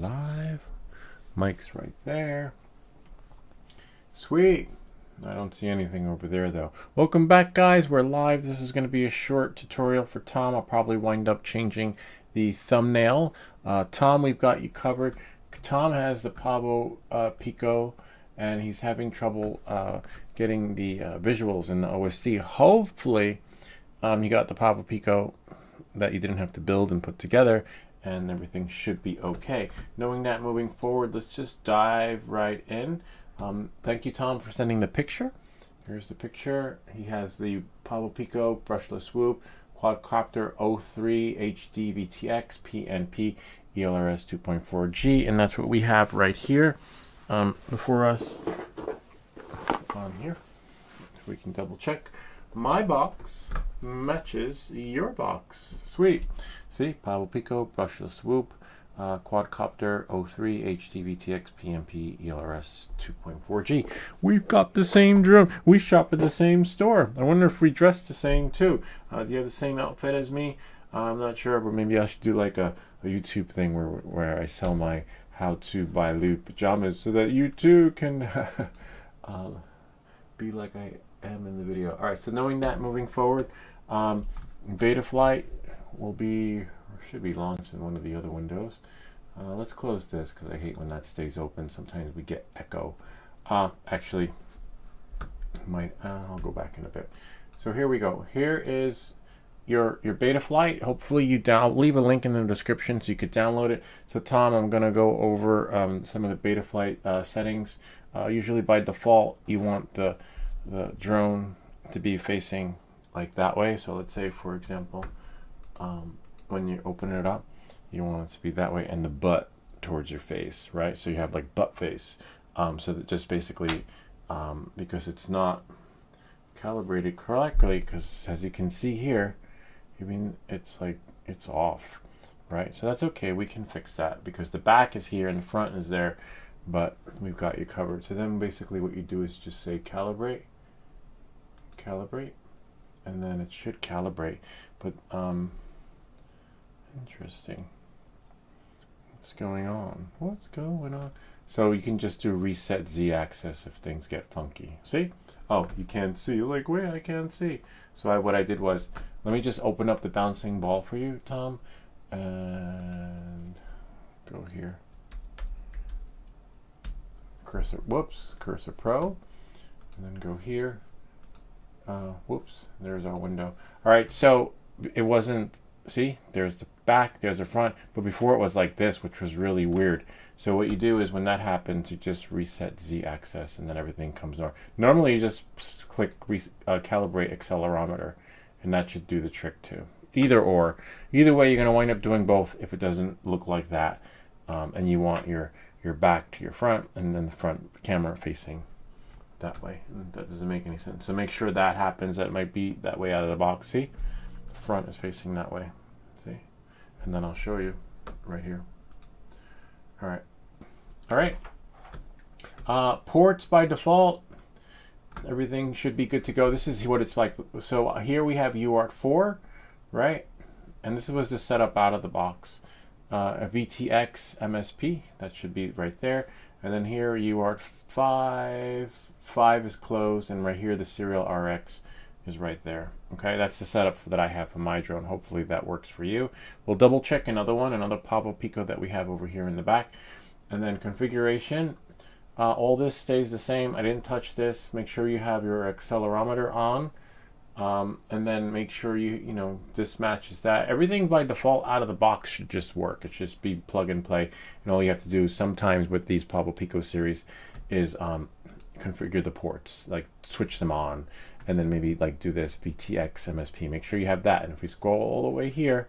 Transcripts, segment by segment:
live. Mike's right there. Sweet. I don't see anything over there though. Welcome back, guys. We're live. This is going to be a short tutorial for Tom. I'll probably wind up changing the thumbnail. Tom, we've got you covered. Tom has the Pavo Pico, and he's having trouble getting the visuals in the OSD. Hopefully, you got the Pavo Pico that you didn't have to build and put together, and everything should be okay. Knowing that, moving forward, let's just dive right in. Thank you, Tom, for sending the picture. Here's the picture. He has the Pavo Pico brushless swoop, quadcopter 03 HD VTX PNP ELRS 2.4G, and that's what we have right here before us on here. If we can double check, my box matches your box. Sweet. See, Pavo Pico brushless swoop, quadcopter 03 HD VTX PNP ELRS 2.4G. We've got the same drone. We shop at the same store. I wonder if we dress the same too. Do you have the same outfit as me? I'm not sure, but maybe I should do like a YouTube thing where I sell my how to buy loot pajamas so that you too can be like I am in the video. All right, so knowing that, moving forward, Betaflight will be, or should be launched in one of the other windows. Let's close this because I hate when that stays open. Sometimes we get echo. Actually, I'll go back in a bit. So here we go. Here is your Betaflight. Hopefully you leave a link in the description so you could download it. So Tom, I'm going to go over some of the Betaflight settings. Usually by default you want the drone to be facing like that way. So let's say, for example, when you open it up, you want it to be that way and the butt towards your face, right? So you have like butt face. So that just basically because it's not calibrated correctly, because as you can see here, I mean, it's like it's off, right? So that's okay. We can fix that because the back is here and the front is there, but we've got you covered. So then basically what you do is just say calibrate, and then it should calibrate. But interesting. What's going on? So you can just do reset Z-axis if things get funky. See? Oh, you can't see. Like, wait, I can't see. So what I did was, let me just open up the bouncing ball for you, Tom, and go here. Cursor Pro, and then go here. Whoops, there's our window. All right, so it wasn't, see, there's the back, there's the front, but before it was like this, which was really weird. So what you do is when that happens, you just reset Z-axis and then everything comes normal. Normally you just click calibrate accelerometer, and that should do the trick too. Either way, you're going to wind up doing both if it doesn't look like that, and you want your back to your front and then the front camera facing that way. And that doesn't make any sense. So make sure that happens. That might be that way out of the box. See, the front is facing that way. See, and then I'll show you right here. All right. Ports by default, everything should be good to go. This is what it's like. So here we have UART4, right? And this was the setup out of the box. A VTX MSP, that should be right there. And then here UART5, 5 is closed, and right here the serial RX is right there. Okay, that's the setup that I have for my drone. Hopefully that works for you. We'll double check another Pavo Pico that we have over here in the back. And then configuration, all this stays the same. I didn't touch this. Make sure you have your accelerometer on, and then make sure this matches that. Everything by default out of the box should just work. It should just be plug and play, and all you have to do sometimes with these Pavo Pico series is configure the ports, like switch them on, and then maybe like do this VTX MSP. Make sure you have that. And if we scroll all the way here,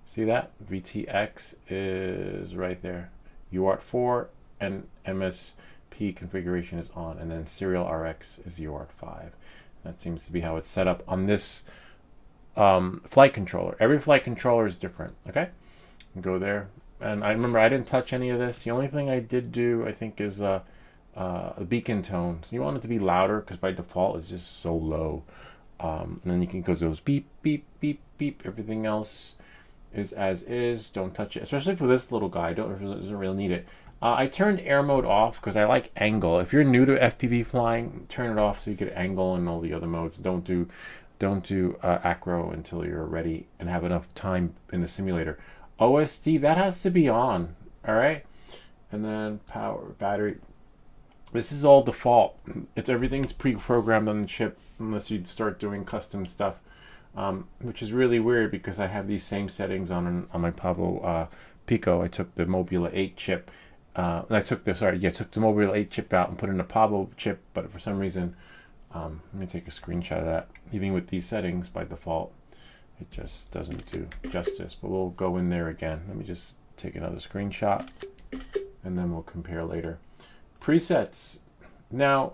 see that VTX is right there. UART4 and MSP configuration is on, and then serial RX is UART5. That seems to be how it's set up on this flight controller. Every flight controller is different. Okay, go there. And I remember I didn't touch any of this. The only thing I did do, I think, is a beacon tone. So you want it to be louder because by default it's just so low. And then you can go to those beep, beep, beep, beep. Everything else is as is. Don't touch it, especially for this little guy. Doesn't really need it. I turned air mode off because I like angle. If you're new to FPV flying, turn it off so you get angle and all the other modes. Don't do acro until you're ready and have enough time in the simulator. OSD, that has to be on. All right, and then power, battery. This is all default. Everything's pre-programmed on the chip unless you start doing custom stuff, which is really weird because I have these same settings on my Pavo Pico. I took the Mobula 8 chip. I took the Mobile 8 chip out and put in a Pavo chip, but for some reason, let me take a screenshot of that. Even with these settings by default, it just doesn't do justice. But we'll go in there again. Let me just take another screenshot, and then we'll compare later. Presets. Now,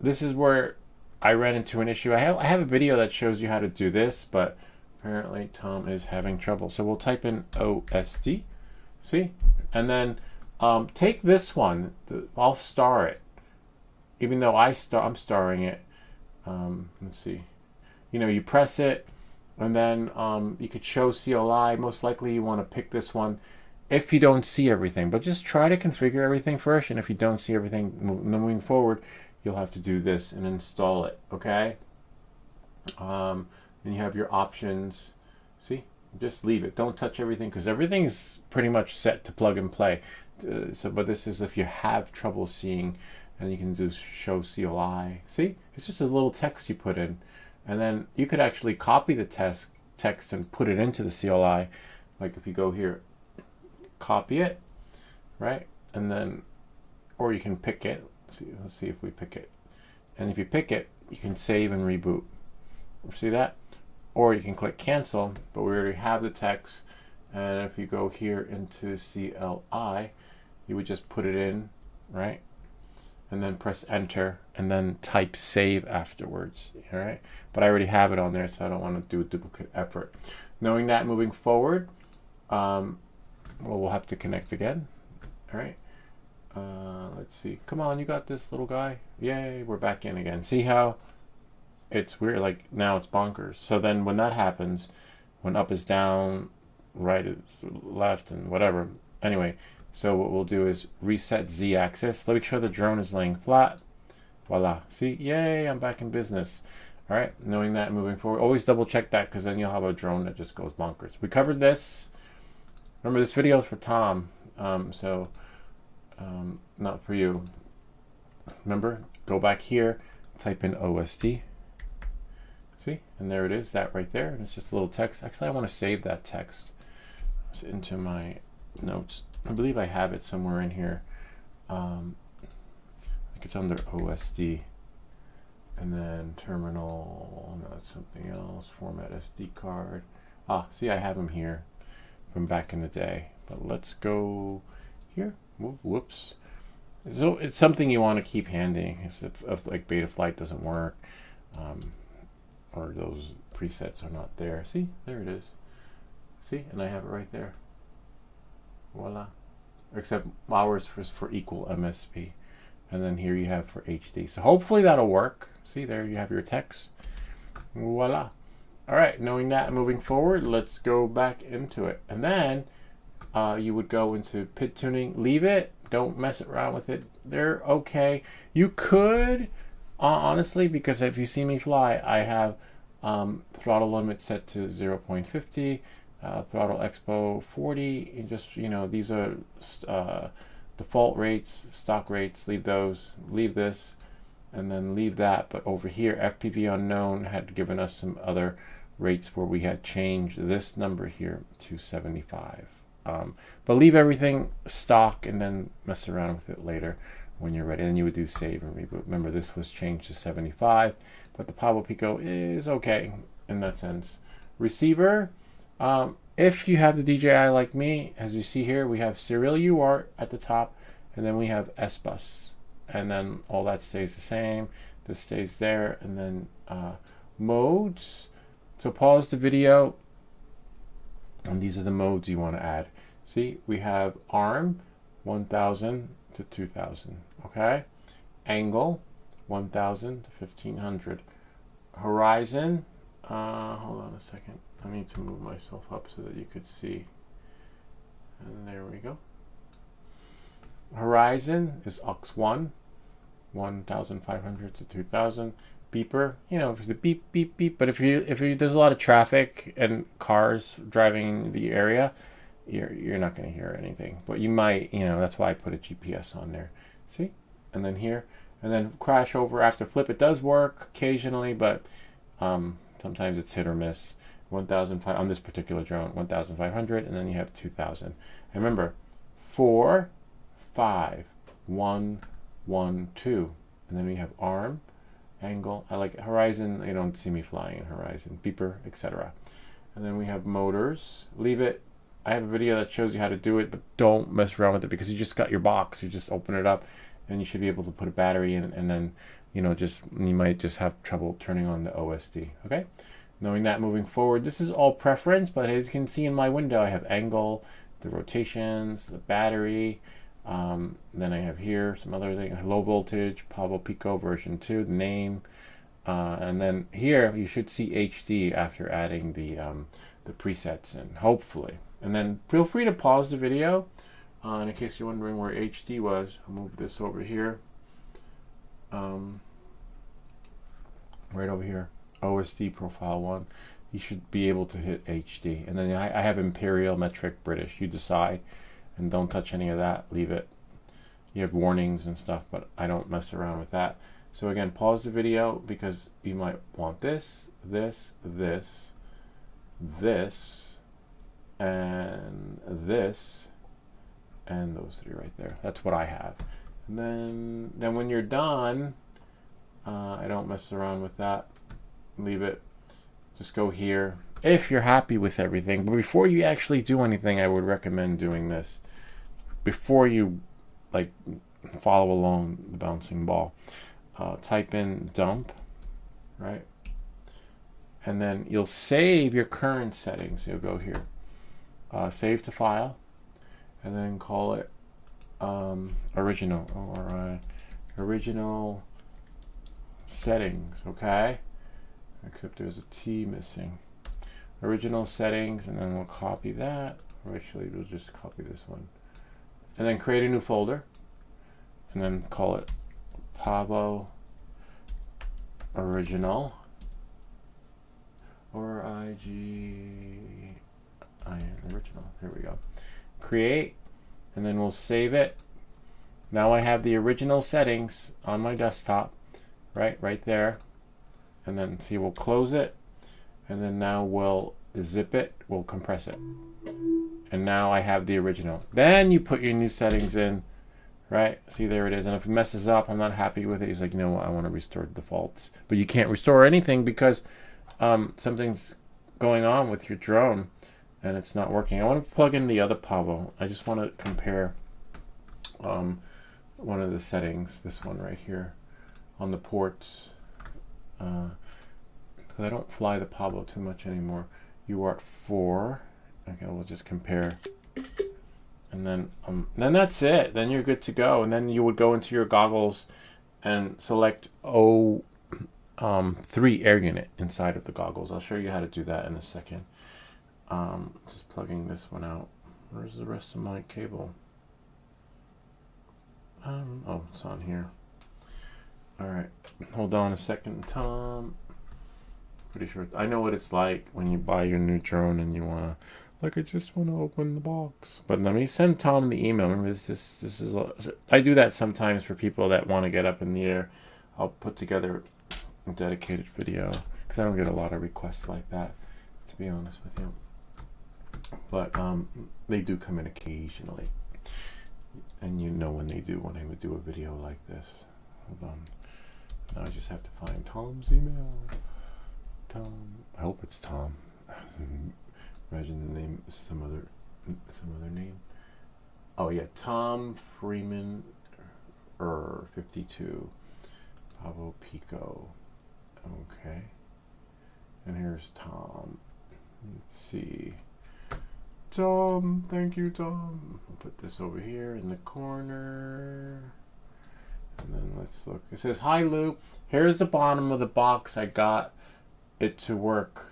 this is where I ran into an issue. I have a video that shows you how to do this, but apparently Tom is having trouble. So we'll type in OSD, see, and then take this one. I'll star it, even though I'm starring it. Let's see. You press it, and then you could show CLI. Most likely you want to pick this one if you don't see everything, but just try to configure everything first, and if you don't see everything moving forward, you'll have to do this and install it, okay? Then you have your options. See, just leave it. Don't touch everything because everything's pretty much set to plug and play. But this is if you have trouble seeing, and you can do show CLI. See, it's just a little text you put in, and then you could actually copy the text and put it into the CLI. Like if you go here, copy it, right, and then, or you can pick it. Let's see if we pick it, and if you pick it, you can save and reboot. See that? Or you can click cancel, but we already have the text, and if you go here into CLI, you would just put it in, right, and then press enter, and then type save afterwards. All right, but I already have it on there, so I don't want to do a duplicate effort. Knowing that, moving forward, well, we'll have to connect again. All right. Let's see. Come on, you got this, little guy. Yay, we're back in again. See how it's weird? Like now it's bonkers. So then when that happens, when up is down, right is left, and whatever. Anyway, so what we'll do is reset Z-axis. Let me show the drone is laying flat. Voila. See? Yay, I'm back in business. All right. Knowing that, moving forward, always double check that because then you'll have a drone that just goes bonkers. We covered this. Remember, this video is for Tom, not for you. Remember, go back here, type in OSD. See, and there it is, that right there. And it's just a little text. Actually, I want to save that text into my notes. I believe I have it somewhere in here. I think it's under OSD. And then terminal, no, that's something else. Format SD card. See, I have them here from back in the day. But let's go here. Whoops. So it's something you want to keep handy. If like betaflight doesn't work, or those presets are not there. See, there it is. See, and I have it right there. Voila. Except ours was for equal MSP, and then here you have for HD. So hopefully that'll work. See, there you have your text. Voila. All right, knowing that, moving forward, let's go back into it. And then you would go into PID tuning, leave it, don't mess around with it. They're okay. You could, honestly, because if you see me fly, I have throttle limit set to 0.50, throttle expo 40, and just, these are default rates, stock rates, leave those, leave this, and then leave that. But over here, FPV unknown had given us some other rates where we had changed this number here to 75. But leave everything stock and then mess around with it later when you're ready. Then you would do save and reboot. Remember, this was changed to 75, but the Pavo Pico is okay in that sense. Receiver, if you have the DJI like me, as you see here, we have serial UART at the top, and then we have S-Bus, and then all that stays the same. This stays there, and then modes. So pause the video, and these are the modes you want to add. See, we have arm 1000 to 2000, okay? Angle 1000 to 1500. Horizon, hold on a second. I need to move myself up so that you could see. And there we go. Horizon is aux1, 1,500 to 2,000. Beeper, you know, if it's a beep, beep, beep. But if there's a lot of traffic and cars driving the area, you're not going to hear anything. But you might, you know, that's why I put a GPS on there. See? And then here, and then crash over after flip. It does work occasionally, but sometimes it's hit or miss. 1,500 on this particular drone, 1,500, and then you have 2,000. And remember, 4, 5, 1, 1, 2, and then we have arm, angle. I like horizon. You don't see me flying in horizon. Beeper, etc. And then we have motors. Leave it. I have a video that shows you how to do it, but don't mess around with it because you just got your box. You just open it up, and you should be able to put a battery in, and then you might just have trouble turning on the OSD. Okay. Knowing that moving forward, this is all preference, but as you can see in my window, I have angle, the rotations, the battery. Then I have here some other things, low voltage, Pavo Pico version 2, the name. And then here you should see HD after adding the presets in, hopefully. And then feel free to pause the video. In case you're wondering where HD was, I'll move this over here. Right over here. OSD profile 1, you should be able to hit HD. And then I have Imperial, Metric, British. You decide, and don't touch any of that. Leave it. You have warnings and stuff, but I don't mess around with that. So again, pause the video because you might want this, this, this, this, and this, and those three right there. That's what I have. And then when you're done, I don't mess around with that. Leave it. Just go here if you're happy with everything. But before you actually do anything, I would recommend doing this before you like follow along the bouncing ball. Type in dump, right? And then you'll save your current settings. You'll go here, save to file, and then call it original or original settings. Okay. Except there's a T missing. Original settings, and then we'll copy that. Or actually, we'll just copy this one. And then create a new folder. And then call it Pavo Original. Or original. There we go. Create. And then we'll save it. Now I have the original settings on my desktop. Right there. And then see, we'll close it, and then now we'll zip it, we'll compress it, and now I have the original. Then you put your new settings in, right? See, there it is. And if it messes up, I'm not happy with it, he's like, you know what, I want to restore the defaults. But you can't restore anything because something's going on with your drone and it's not working. I want to plug in the other Pavo. I just want to compare one of the settings, this one right here on the ports. Because I don't fly the Pavo too much anymore. You are at 4. Okay, we'll just compare. And then that's it. Then you're good to go. And then you would go into your goggles and select 3 air unit inside of the goggles. I'll show you how to do that in a second. Just plugging this one out. Where's the rest of my cable? Oh, it's on here. All right, hold on a second, Tom. Pretty sure I know what it's like when you buy your new drone and you wanna, like, I just want to open the box. But let me send Tom the email. Remember, this is I do that sometimes for people that want to get up in the air. I'll put together a dedicated video because I don't get a lot of requests like that, to be honest with you. But they do come in occasionally, and you know when they do when I would do a video like this. Hold on. Now I just have to find Tom's email. Tom. I hope it's Tom. Imagine the name is some other name. Oh yeah, Tom Freeman 52. Pavo Pico. Okay. And here's Tom. Let's see. Tom, thank you, Tom. I'll put this over here in the corner. And then let's look. It says, hi Lou, here's the bottom of the box. I got it to work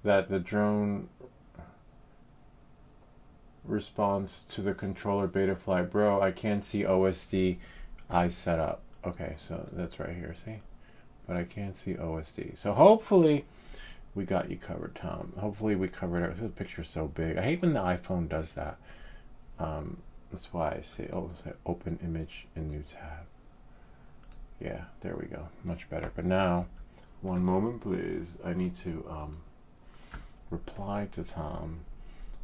that the drone responds to the controller betaflight. Bro, I can't see OSD I set up. Okay, so that's right here, see? But I can't see OSD. So hopefully we got you covered, Tom. Hopefully we covered it. This picture's so big. I hate when the iPhone does that. That's why I say, say open image in new tab. Yeah, there we go. Much better. But now, one moment please. I need to reply to Tom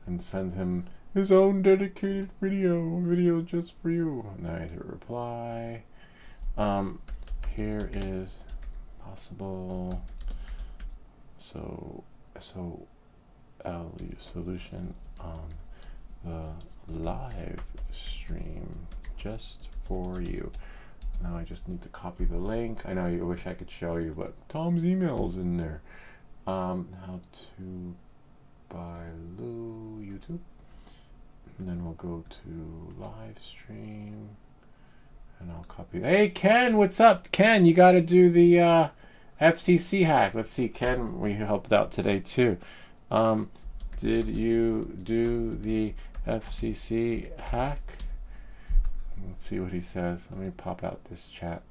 and send him his own dedicated video just for you. Now I hit reply. Here is possible SOLU solution on the live stream just for you. Now I just need to copy the link. I know you wish I could show you, but Tom's email's in there. How to buy Lou YouTube. And then we'll go to live stream. And I'll copy. Hey Ken, what's up? Ken, you got to do the FCC hack. Let's see, Ken, we helped out today too. Did you do the FCC hack? Let's see what he says. Let me pop out this chat.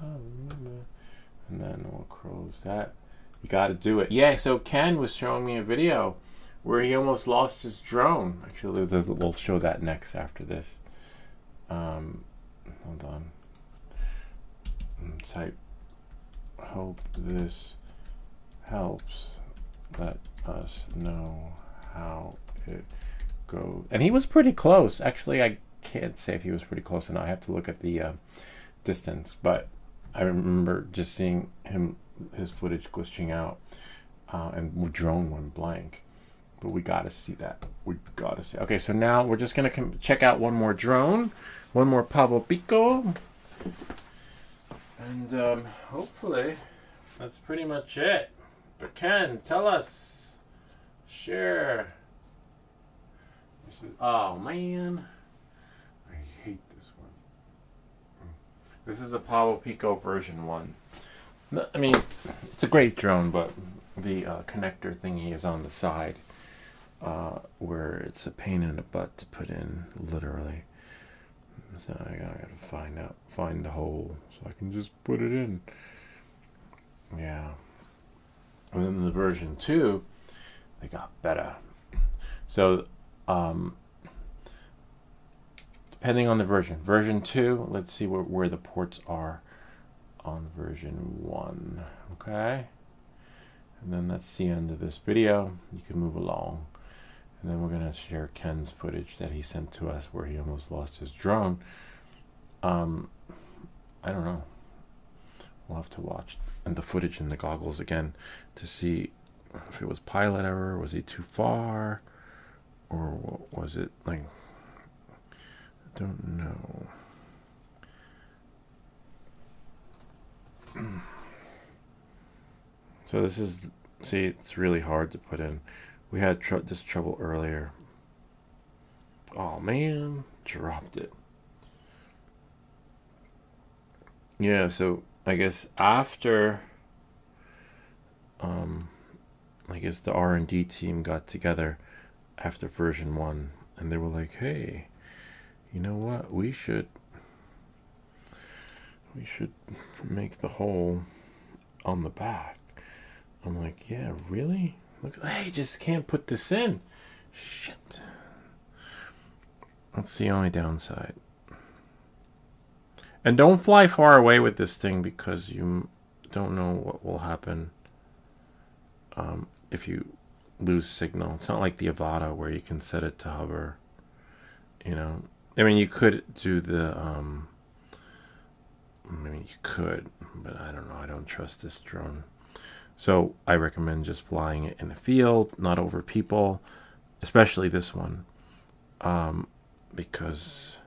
And then we'll close that. You got to do it. Yeah, so Ken was showing me a video where he almost lost his drone. Actually, we'll show that next after this. Hold on. Type, hope this helps. Let us know how it goes. And he was pretty close. Actually, I can't say if he was pretty close or not. I have to look at the distance. But I remember just seeing his footage glitching out, and drone went blank. But we got to see that. We got to see. Okay, so now we're just going to check out one more drone. One more Pablo Pico. And hopefully that's pretty much it. But Ken, tell us. Share. This is, oh, man. I hate this one. This is the Pablo Pico version 1. I mean, it's a great drone, but the connector thingy is on the side. Where it's a pain in the butt to put in, literally. So I gotta find the hole so I can just put it in. Yeah. And then the version 2, they got better. So, depending on the version. Version 2, let's see where the ports are on version 1. Okay? And then that's the end of this video. You can move along. And then we're going to share Ken's footage that he sent to us where he almost lost his drone. I don't know. We'll have to watch and the footage in the goggles again to see if it was pilot error, was he too far, or was it like, I don't know. So this is, see, it's really hard to put in. We had this trouble earlier. Oh man, dropped it. Yeah, so I guess after, I guess the R&D team got together after version 1, and they were like, hey, you know what? We should make the hole on the back. I'm like, yeah, really? Look, hey, just can't put this in. Shit. That's the only downside. And don't fly far away with this thing because you don't know what will happen if you lose signal. It's not like the Avata where you can set it to hover. You know, I mean, you could do the. I mean, you could, but I don't know. I don't trust this drone. So I recommend just flying it in the field, not over people, especially this one, because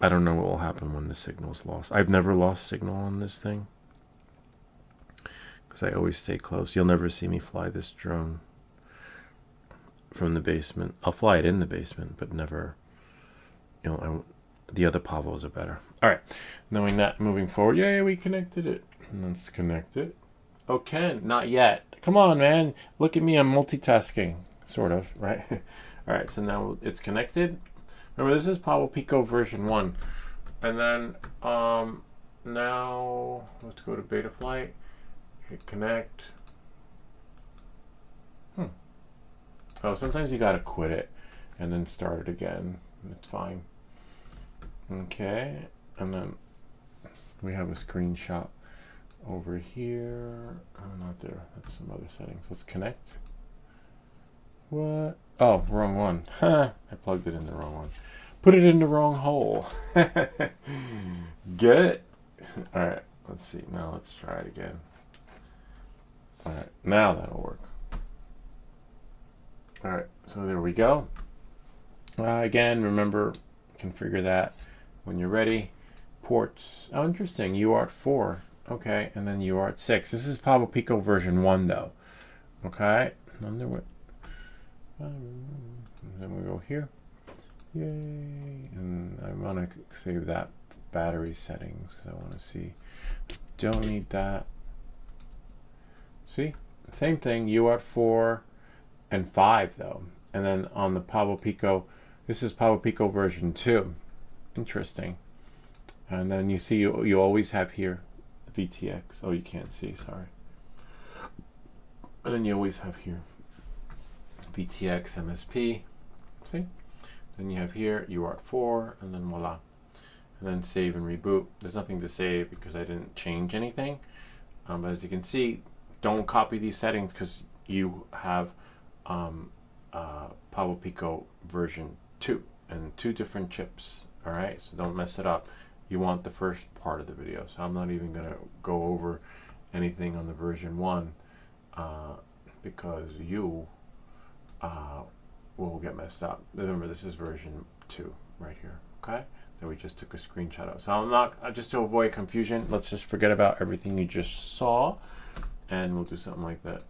I don't know what will happen when the signal's lost. I've never lost signal on this thing because I always stay close. You'll never see me fly this drone from the basement. I'll fly it in the basement, but never, the other Pavlos are better. All right, knowing that, moving forward, yay, we connected it. And let's connect it. Oh, Ken, not yet. Come on, man. Look at me. I'm multitasking. Sort of, right? All right, so now it's connected. Remember, this is Pablo Pico version 1. And then now let's go to Betaflight. Hit connect. Oh, sometimes you gotta quit it and then start it again. It's fine. Okay, and then we have a screenshot over here. Oh, not there. That's some other settings. Let's connect. What? Oh, wrong one. I plugged it in the wrong one. Put it in the wrong hole. Get it? All right. Let's see. Now let's try it again. All right. Now that'll work. All right. So there we go. Again, remember, configure that when you're ready. Ports. Oh, interesting. UART 4. Okay. And then UART 6. This is Pablo Pico version 1, though. Okay. And then we go here. Yay. And I want to save that battery settings because I want to see. Don't need that. See? Same thing. UART 4 and 5, though. And then on the Pablo Pico, this is Pablo Pico version 2. Interesting. And then you see you always have here VTX. Oh, you can't see, sorry. And then you always have here VTX MSP. See? Then you have here UART 4, and then voila. And then save and reboot. There's nothing to save because I didn't change anything. But as you can see, don't copy these settings because you have Pablo Pico version 2 and 2 different chips. All right, so don't mess it up. You want the first part of the video, so I'm not even gonna go over anything on the version 1 because you will get messed up. Remember, this is version 2 right here. Okay, that we just took a screenshot of. So I'm not, just to avoid confusion, let's just forget about everything you just saw, and we'll do something like that.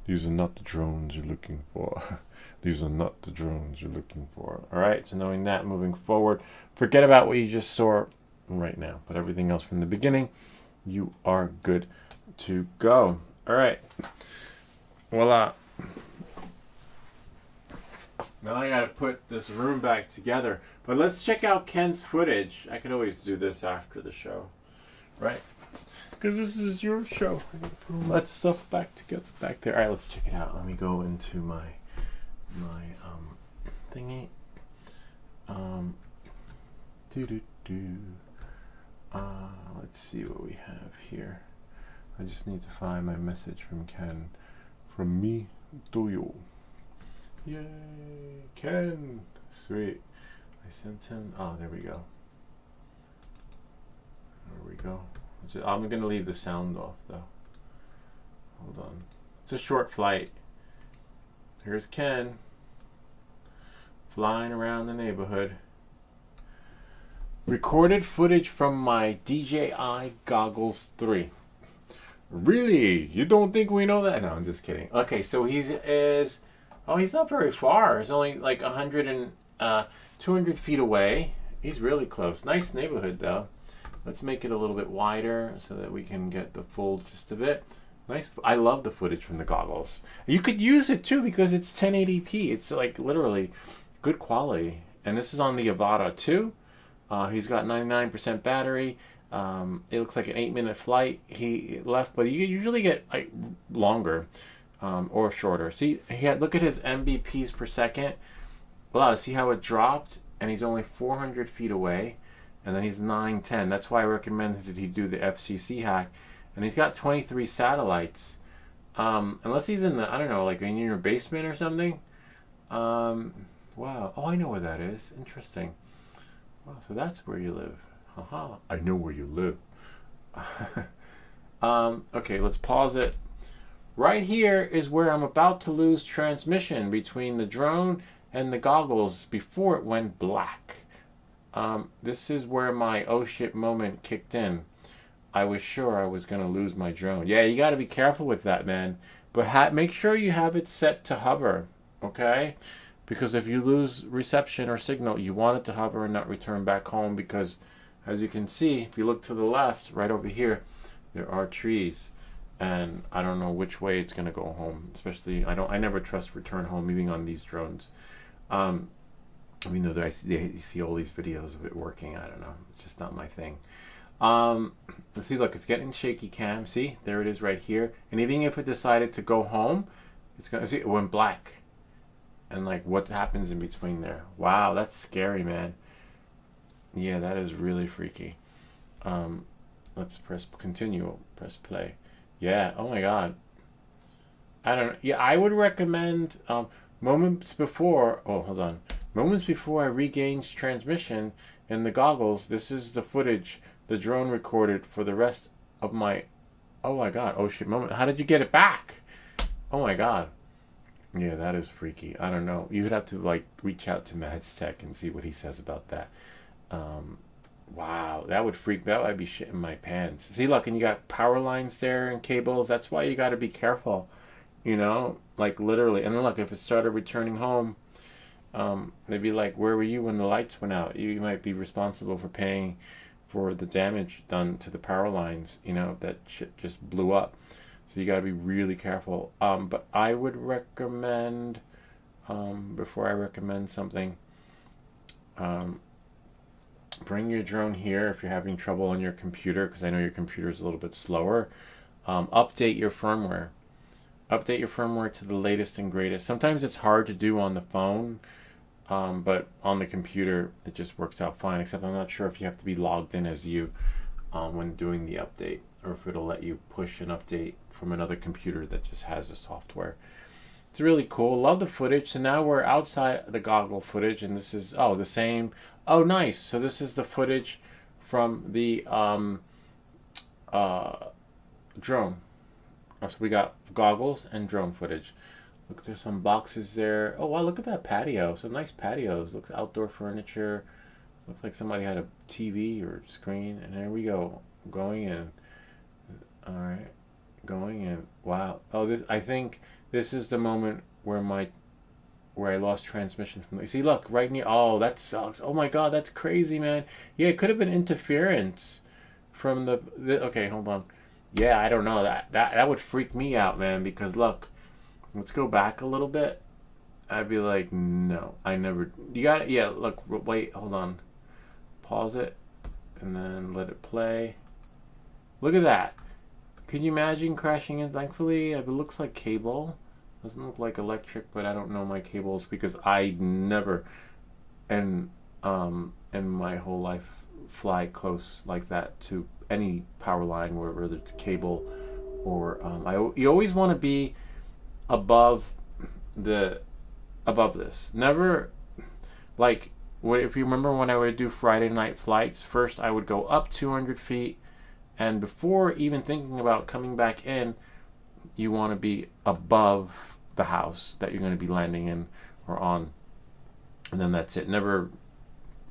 These are not the drones you're looking for. These are not the drones you're looking for. All right, so knowing that, moving forward, forget about what you just saw right now, but everything else from the beginning, you are good to go. All right, voila. Now I gotta put this room back together, but let's check out Ken's footage. I could always do this after the show, right? Because this is your show. I gotta put all that stuff back together back there. All right, let's check it out. Let me go into my thingy. Let's see what we have here. I just need to find my message from Ken, from me to you. Yay, Ken! Sweet. I sent him. Oh, there we go. There we go. I'm gonna leave the sound off though. Hold on. It's a short flight. Here's Ken flying around the neighborhood. Recorded footage from my DJI Goggles 3. Really? You don't think we know that? No, I'm just kidding. Okay, so he's not very far. He's only like 200 feet away. He's really close. Nice neighborhood though. Let's make it a little bit wider so that we can get the full gist of it. Nice. I love the footage from the goggles. You could use it too because it's 1080p. It's like literally good quality. And this is on the Avata 2. He's got 99% battery. It looks like an 8-minute flight he left, but you usually get like longer or shorter. See, look at his MBPs per second. Wow, see how it dropped? And he's only 400 feet away. And then he's 910. That's why I recommended that he do the FCC hack. And he's got 23 satellites. Unless he's in the, I don't know, like in your basement or something. Wow. Oh, I know where that is. Interesting. Wow, so that's where you live. Haha. I know where you live. Okay, let's pause it. Right here is where I'm about to lose transmission between the drone and the goggles before it went black. This is where my oh shit moment kicked in. I was sure I was going to lose my drone. Yeah, you got to be careful with that, man. But make sure you have it set to hover, okay? Because if you lose reception or signal, you want it to hover and not return back home because, as you can see, if you look to the left, right over here, There are trees, and I don't know which way it's gonna go home. Especially, I never trust return home even on these drones. Um, Even though you see all these videos of it working, I don't know. It's just not my thing. Let's see. Look, it's getting shaky cam. See, there it is right here. And even if it decided to go home, it's gonna see it went black. And like, what happens in between there? Wow, that's scary, man. Yeah, that is really freaky. Let's press continue. Press play. Yeah. Oh my God. I don't know. Yeah, I would recommend moments before. Oh, hold on. Moments before I regained transmission in the goggles. This is the footage the drone recorded for the rest of my. Oh my God. Oh shit. Moment. How did you get it back? Oh my God. Yeah, that is freaky. I don't know. You would have to like reach out to Mads Tech and see what he says about that. Wow, that would freak me out. I'd be shitting my pants. See, look, and you got power lines there and cables. That's why you got to be careful, like literally. And then look, if it started returning home, they'd be like, where were you when the lights went out? You might be responsible for paying for the damage done to the power lines, if that shit just blew up. So you got to be really careful. But I would recommend, before I recommend something, bring your drone here if you're having trouble on your computer, because I know your computer is a little bit slower. Update your firmware. Update your firmware to the latest and greatest. Sometimes it's hard to do on the phone, but on the computer it just works out fine, except I'm not sure if you have to be logged in as you when doing the update, or if it'll let you push an update from another computer that just has the software. It's really cool. Love the footage. So now we're outside the goggle footage, and this is the same. Oh, nice. So this is the footage from the drone. Oh, so we got goggles and drone footage. Look, there's some boxes there. Oh wow, look at that patio. Some nice patios. Looks outdoor furniture. Looks like somebody had a TV or screen. And there we go, going in. All right, going in. Wow. Oh, I think this is the moment where I lost transmission from. See, look, right near. Oh, that sucks. Oh my God, that's crazy, man. Yeah, it could have been interference from the. Okay, hold on. Yeah, I don't know. That would freak me out, man. Because look, let's go back a little bit. I'd be like, no, I never. You got it. Yeah, look, wait, hold on. Pause it, and then let it play. Look at that. Can you imagine crashing in? Thankfully, it looks like cable. Doesn't look like electric, but I don't know my cables because I never, in my whole life, fly close like that to any power line, whether it's cable or you always want to be above this. Never like if you remember when I would do Friday night flights. First, I would go up 200 feet, and before even thinking about coming back in, you want to be above the house that you're going to be landing in or on, and then that's it. Never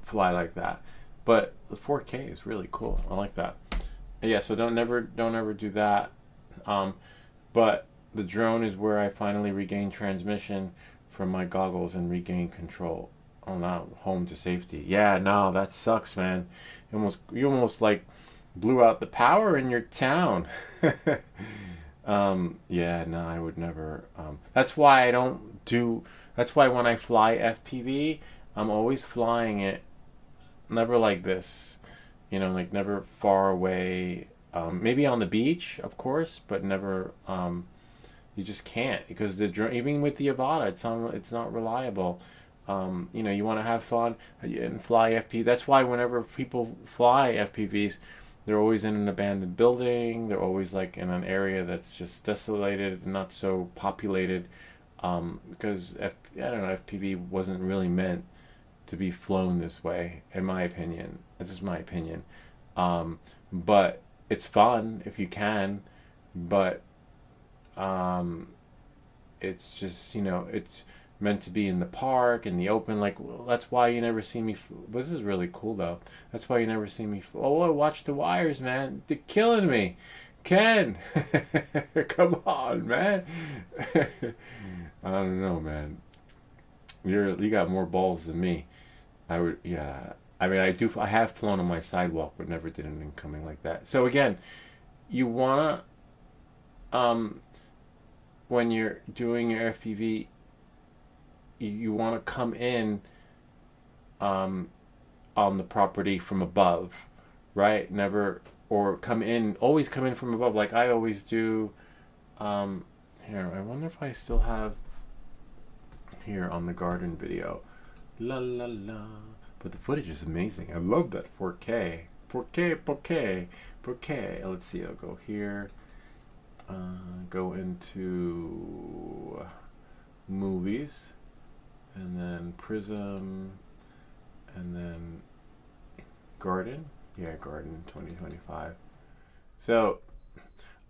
fly like that. But the 4K is really cool. I like that. Yeah, so don't ever do that. But the drone is where I finally regained transmission from my goggles and regained control. Oh no, home to safety. Yeah, no, that sucks, man. You almost like blew out the power in your town. Yeah, no, I would never. That's why I don't do. That's why when I fly FPV, I'm always flying it. Never like this, like never far away. Maybe on the beach, of course, but never. You just can't, because the drone, even with the Avata, it's not reliable. You want to have fun and fly FPV. That's why whenever people fly FPVs, they're always in an abandoned building. They're always like in an area that's just desolated and not so populated, because I don't know, FPV wasn't really meant to be flown this way, in my opinion. That's just my opinion. But it's fun if you can, but it's just it's meant to be in the park, in the open. Like, well, that's why you never see me. This is really cool though. That's why you never see me. Oh, watch the wires, man. They're killing me, Ken. Come on, man. I don't know, man. You got more balls than me. Yeah. I mean, I have flown on my sidewalk, but never did an incoming like that. So again, you wanna when you're doing your FPV, you want to come in on the property from above, right? Never, or come in, always come in from above, like I always do. Here, I wonder if I still have here on the garden video. La la la. But the footage is amazing. I love that 4K. 4K, 4K, 4K. Let's see, I'll go here. Go into movies, and then Prism, and then Garden. Yeah, Garden 2025. So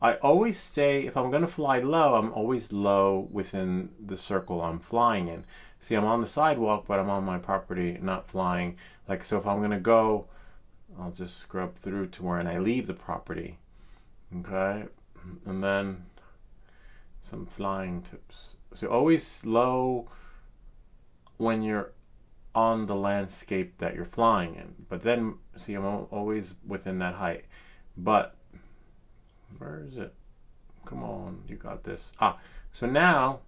I always stay, if I'm going to fly low, I'm always low within the circle I'm flying in. See, I'm on the sidewalk, but I'm on my property, not flying. Like, so if I'm going to go, I'll just scrub through to where, and I leave the property. Okay? And then some flying tips. So always low when you're on the landscape that you're flying in. But then, see, I'm always within that height. But, where is it? Come on, you got this. So now,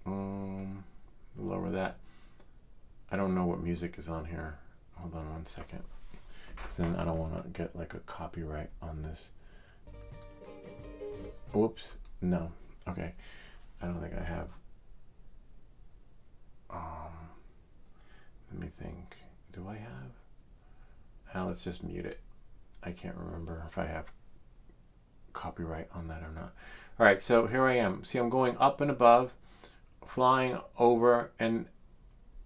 lower that. I don't know what music is on here. Hold on 1 second. Because then I don't want to get like a copyright on this. Whoops. No. Okay. I don't think I have. Let me think. Do I have? Let's just mute it. I can't remember if I have copyright on that or not. All right. So here I am. See, I'm going up and above, flying over, and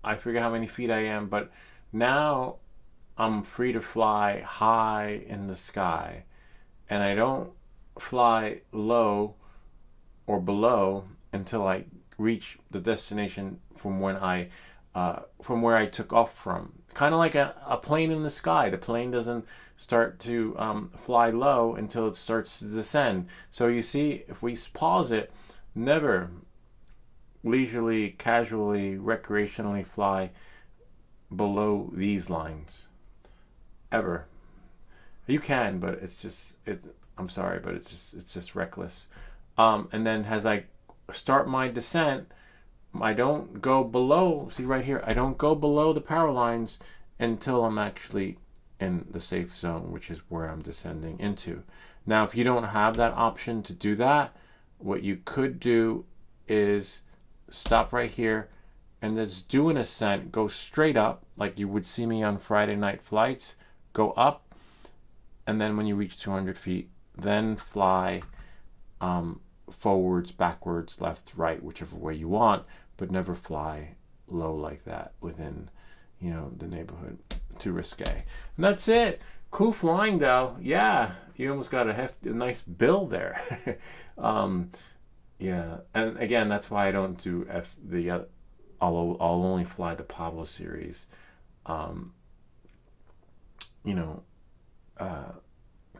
I forget how many feet I am, but now I'm free to fly high in the sky, and I don't fly low or below until I reach the destination from when from where I took off from. Kind of like a plane in the sky. The plane doesn't start to fly low until it starts to descend. So you see, if we pause it, never leisurely, casually, recreationally fly below these lines. Ever. You can, but it's just I'm sorry, but it's just reckless. And then as I start my descent, I don't go below, see right here, I don't go below the power lines until I'm actually in the safe zone, which is where I'm descending into. Now, if you don't have that option to do that, what you could do is stop right here and just do an ascent, go straight up, like you would see me on Friday night flights, go up, and then when you reach 200 feet, then fly forwards, backwards, left, right, whichever way you want, but never fly low like that within, the neighborhood. Too risque. And that's it. Cool flying, though. Yeah, you almost got a nice bill there. Yeah, and again, that's why I don't do I'll only fly the Pablo series.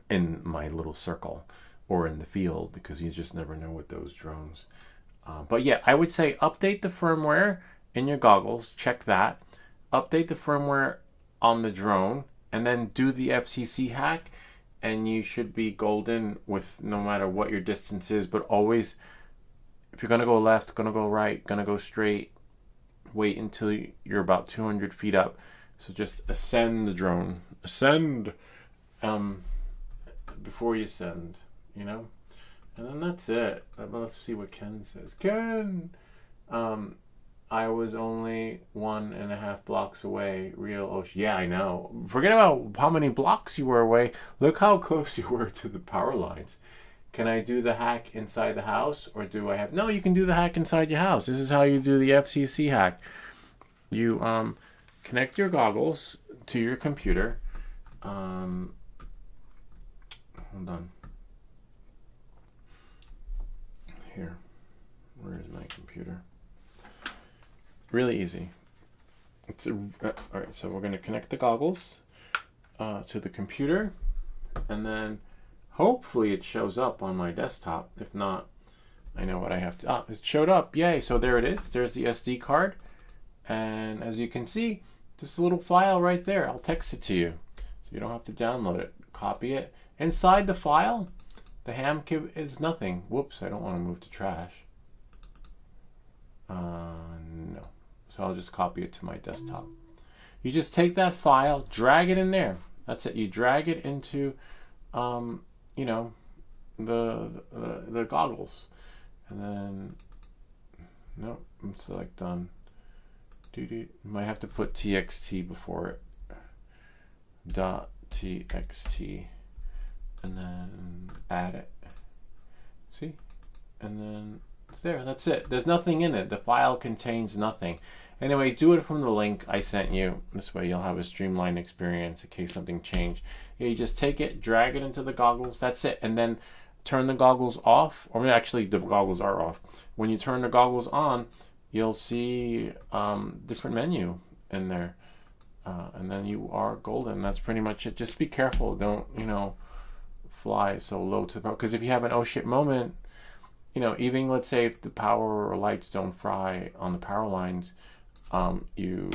In my little circle or in the field, because you just never know with those drones. But yeah, I would say update the firmware in your goggles, check that, update the firmware on the drone, and then do the FCC hack, and you should be golden with no matter what your distance is. But always, if you're going to go left, going to go right, going to go straight, wait until you're about 200 feet up. So just ascend the drone. Ascend before you send, And then that's it. Let's see what Ken says. Ken! I was only 1.5 blocks away. Real ocean. Yeah, I know. Forget about how many blocks you were away. Look how close you were to the power lines. Can I do the hack inside the house, or do I have... No, you can do the hack inside your house. This is how you do the FCC hack. You connect your goggles to your computer. Hold on. Here. Where is my computer? Really easy. Alright, so we're going to connect the goggles to the computer, and then hopefully it shows up on my desktop. If not, I know what I have to... it showed up. Yay. So there it is. There's the SD card. And as you can see, this little file right there. I'll text it to you. So you don't have to download it. Copy it. Inside the file, the ham kit is nothing. Whoops, I don't want to move to trash. No. So I'll just copy it to my desktop. You just take that file, drag it in there. That's it. You drag it into, you know, the goggles, and then no, select done. You might have to put txt before it. .txt, and then add it. See, and then it's there. That's it. There's nothing in it. The file contains nothing. Anyway, do it from the link I sent you. This way you'll have a streamlined experience in case something changed. You just take it, drag it into the goggles. That's it. And then turn the goggles off. Or actually, the goggles are off. When you turn the goggles on, you'll see different menu in there. And then you are golden. That's pretty much it. Just be careful. Don't, you know, fly so low to the power. Because if you have an oh shit moment, you know, even let's say if the power or lights don't fry on the power lines, you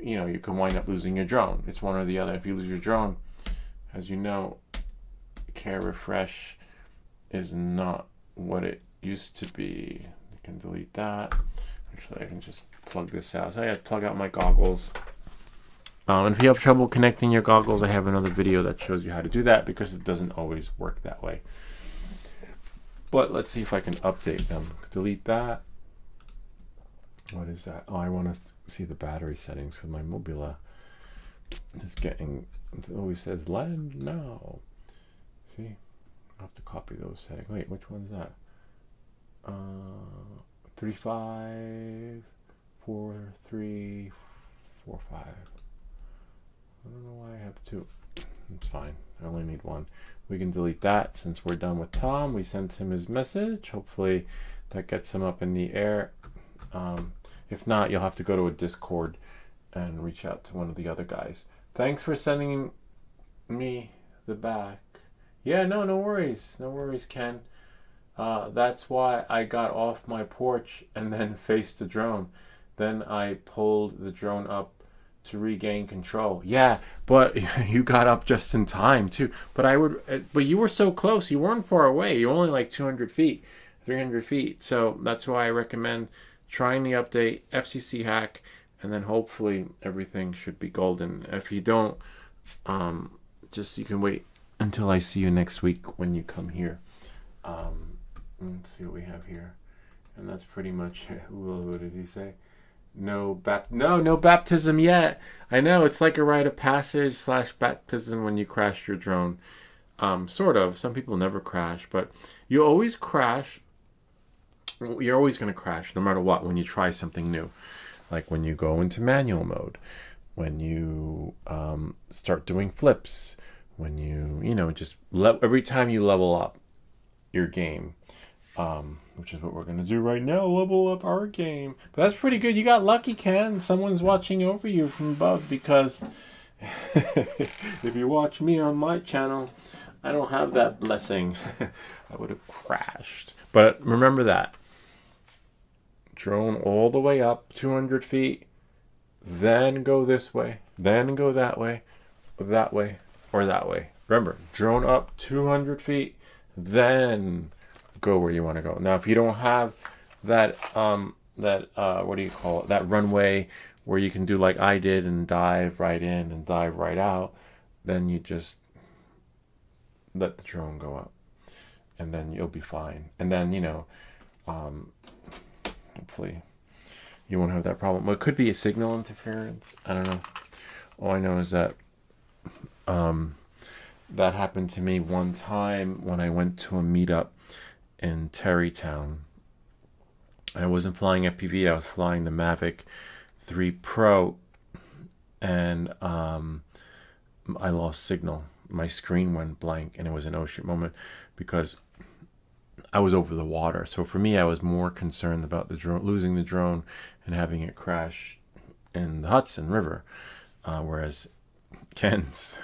know, you can wind up losing your drone. It's one or the other. If you lose your drone, as you know, care refresh is not what it used to be. You can delete that. Actually, I can just plug this out. So I got to plug out my goggles. And if you have trouble connecting your goggles, I have another video that shows you how to do that, because it doesn't always work that way. But let's see if I can update them. Delete that. What is that? Oh, I want to see the battery settings for my Mobula. It's getting, it always says land now. See, I have to copy those settings. Wait, which one's that? 354345. I don't know why I have two. It's fine. I only need one. We can delete that since we're done with Tom. We sent him his message. Hopefully that gets him up in the air. If not, you'll have to go to a Discord and reach out to one of the other guys. Thanks for sending me the back. Yeah, no worries. No worries, Ken. That's why I got off my porch and then faced the drone. Then I pulled the drone up to regain control. Yeah, but you got up just in time too. But you were so close. You weren't far away. You're only like 200 feet, 300 feet. So that's why I recommend trying the update, FCC hack, and then hopefully everything should be golden. If you don't, just you can wait until I see you next week when you come here. Let's see what we have here. And that's pretty much it. What did he say? No baptism yet. I know, it's like a rite of passage / baptism when you crash your drone. Sort of. Some people never crash, but you always crash. You're always going to crash no matter what when you try something new. Like when you go into manual mode, when you start doing flips, when you know, just every time you level up your game. Which is what we're going to do right now, level up our game. But that's pretty good. You got lucky, Ken. Someone's watching over you from above, because if you watch me on my channel, I don't have that blessing. I would have crashed. But remember that. Drone all the way up, 200 feet, then go this way, then go that way, or that way. Remember, drone up 200 feet, then go where you want to go. Now, if you don't have that what do you call it, that runway where you can do like I did and dive right in and dive right out, then you just let the drone go up, and then you'll be fine. And then, you know, hopefully you won't have that problem. Well, it could be a signal interference. I don't know. All I know is that that happened to me one time when I went to a meetup in Terrytown. I wasn't flying FPV, I was flying the Mavic 3 Pro, and I lost signal. My screen went blank, and it was an oh shit moment because I was over the water. So for me, I was more concerned about the drone, losing the drone and having it crash in the Hudson River, whereas Ken's,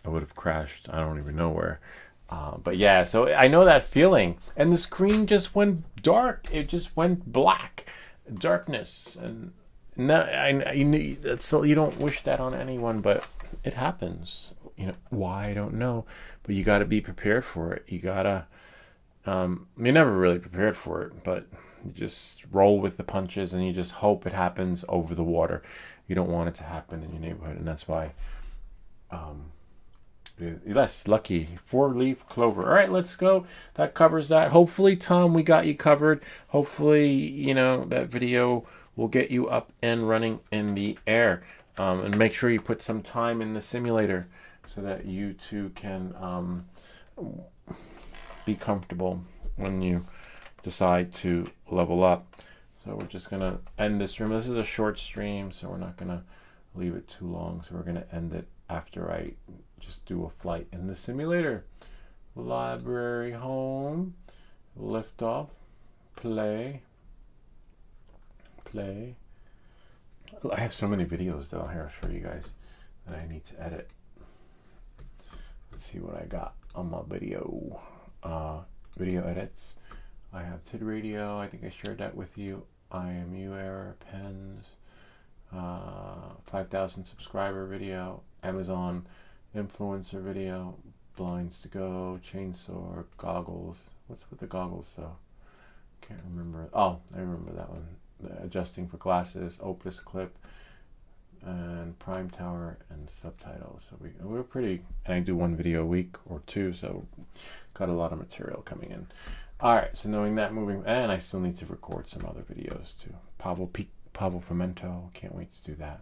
I would have crashed, I don't even know where. But yeah, so I know that feeling, and the screen just went dark. It just went black, darkness, and you don't wish that on anyone, but it happens. You know, why, I don't know. But you got to be prepared for it. You got to, you're never really prepared for it, but you just roll with the punches and you just hope it happens over the water. You don't want it to happen in your neighborhood. And that's why, yes, lucky 4-leaf clover. All right, let's go. That covers that. Hopefully, Tom, we got you covered. Hopefully, you know, that video will get you up and running in the air. And make sure you put some time in the simulator so that you too can be comfortable when you decide to level up. So we're just going to end this stream. This is a short stream, so we're not going to leave it too long. So we're going to end it after I just do a flight in the simulator. Library, home, lift off, play. I have so many videos though. Here, I'll show you guys that I need to edit. Let's see what I got on my video. Video edits. I have TID radio. I think I shared that with you. IMU error, pens, 5,000 subscriber video, Amazon influencer video, blinds to go, chainsaw, goggles. What's with the goggles though? Can't remember. Oh, I remember that one. The adjusting for glasses, Opus clip, and Prime Tower and subtitles. So we're pretty, and I do one video a week or two, so got a lot of material coming in. All right, so knowing that, moving, and I still need to record some other videos too. Pablo Fermento, can't wait to do that.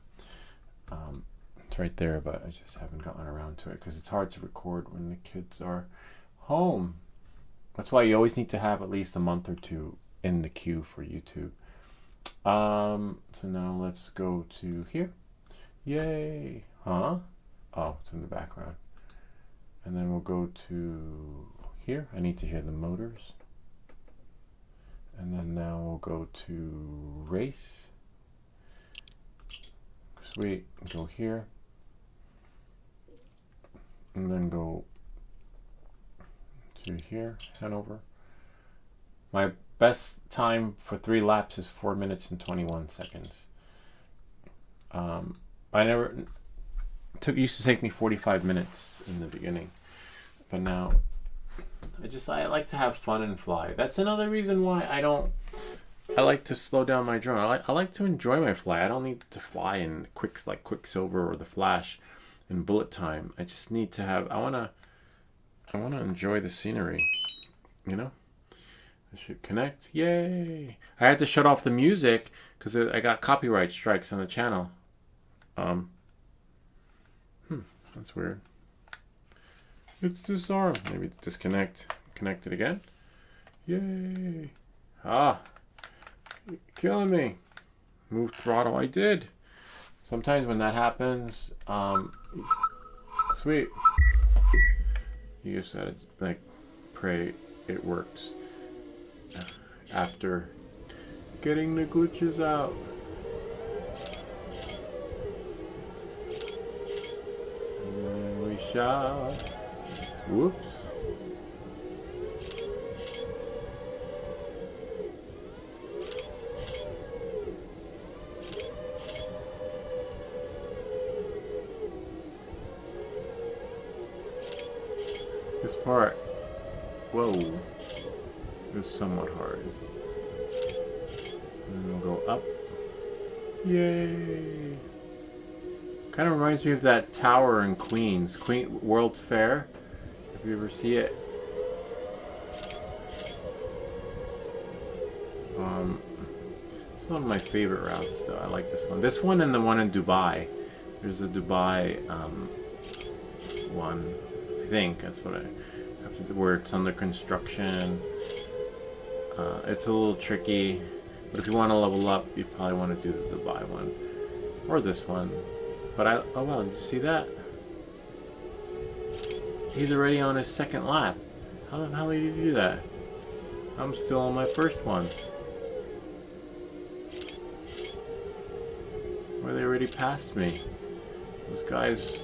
It's right there, but I just haven't gotten around to it because it's hard to record when the kids are home. That's why you always need to have at least a month or two in the queue for YouTube. So now let's go to here. Yay! Huh? Oh, it's in the background. And then we'll go to here. I need to hear the motors. And then now we'll go to race. Sweet. Go here. And then go to here, Hanover. My best time for 3 laps is 4 minutes and 21 seconds. Used to take me 45 minutes in the beginning, but now I like to have fun and fly. That's another reason why I like to slow down my drone. I like to enjoy my fly. I don't need to fly in like Quicksilver or the Flash in bullet time. I just need to have, I want to enjoy the scenery, you know? I should connect. Yay! I had to shut off the music because I got copyright strikes on the channel. That's weird. It's disarmed. Maybe disconnect. Connect it again. Yay! Ah! You're killing me. Move throttle. I did. Sometimes when that happens, sweet. You just gotta like pray it works after getting the glitches out. And then we shot. Whoops. This part, whoa, is somewhat hard. And then we'll go up. Yay! Kind of reminds me of that tower in Queens, World's Fair. If you ever see it. It's one of my favorite routes, though. I like this one. This one and the one in Dubai. There's a Dubai one. I think that's what I have to do, where it's under construction. It's a little tricky, but if you want to level up, you probably want to do the Dubai one or this one. But oh well, did you see that? He's already on his second lap. How the hell did you do that? I'm still on my first one. Why they already passed me? Those guys.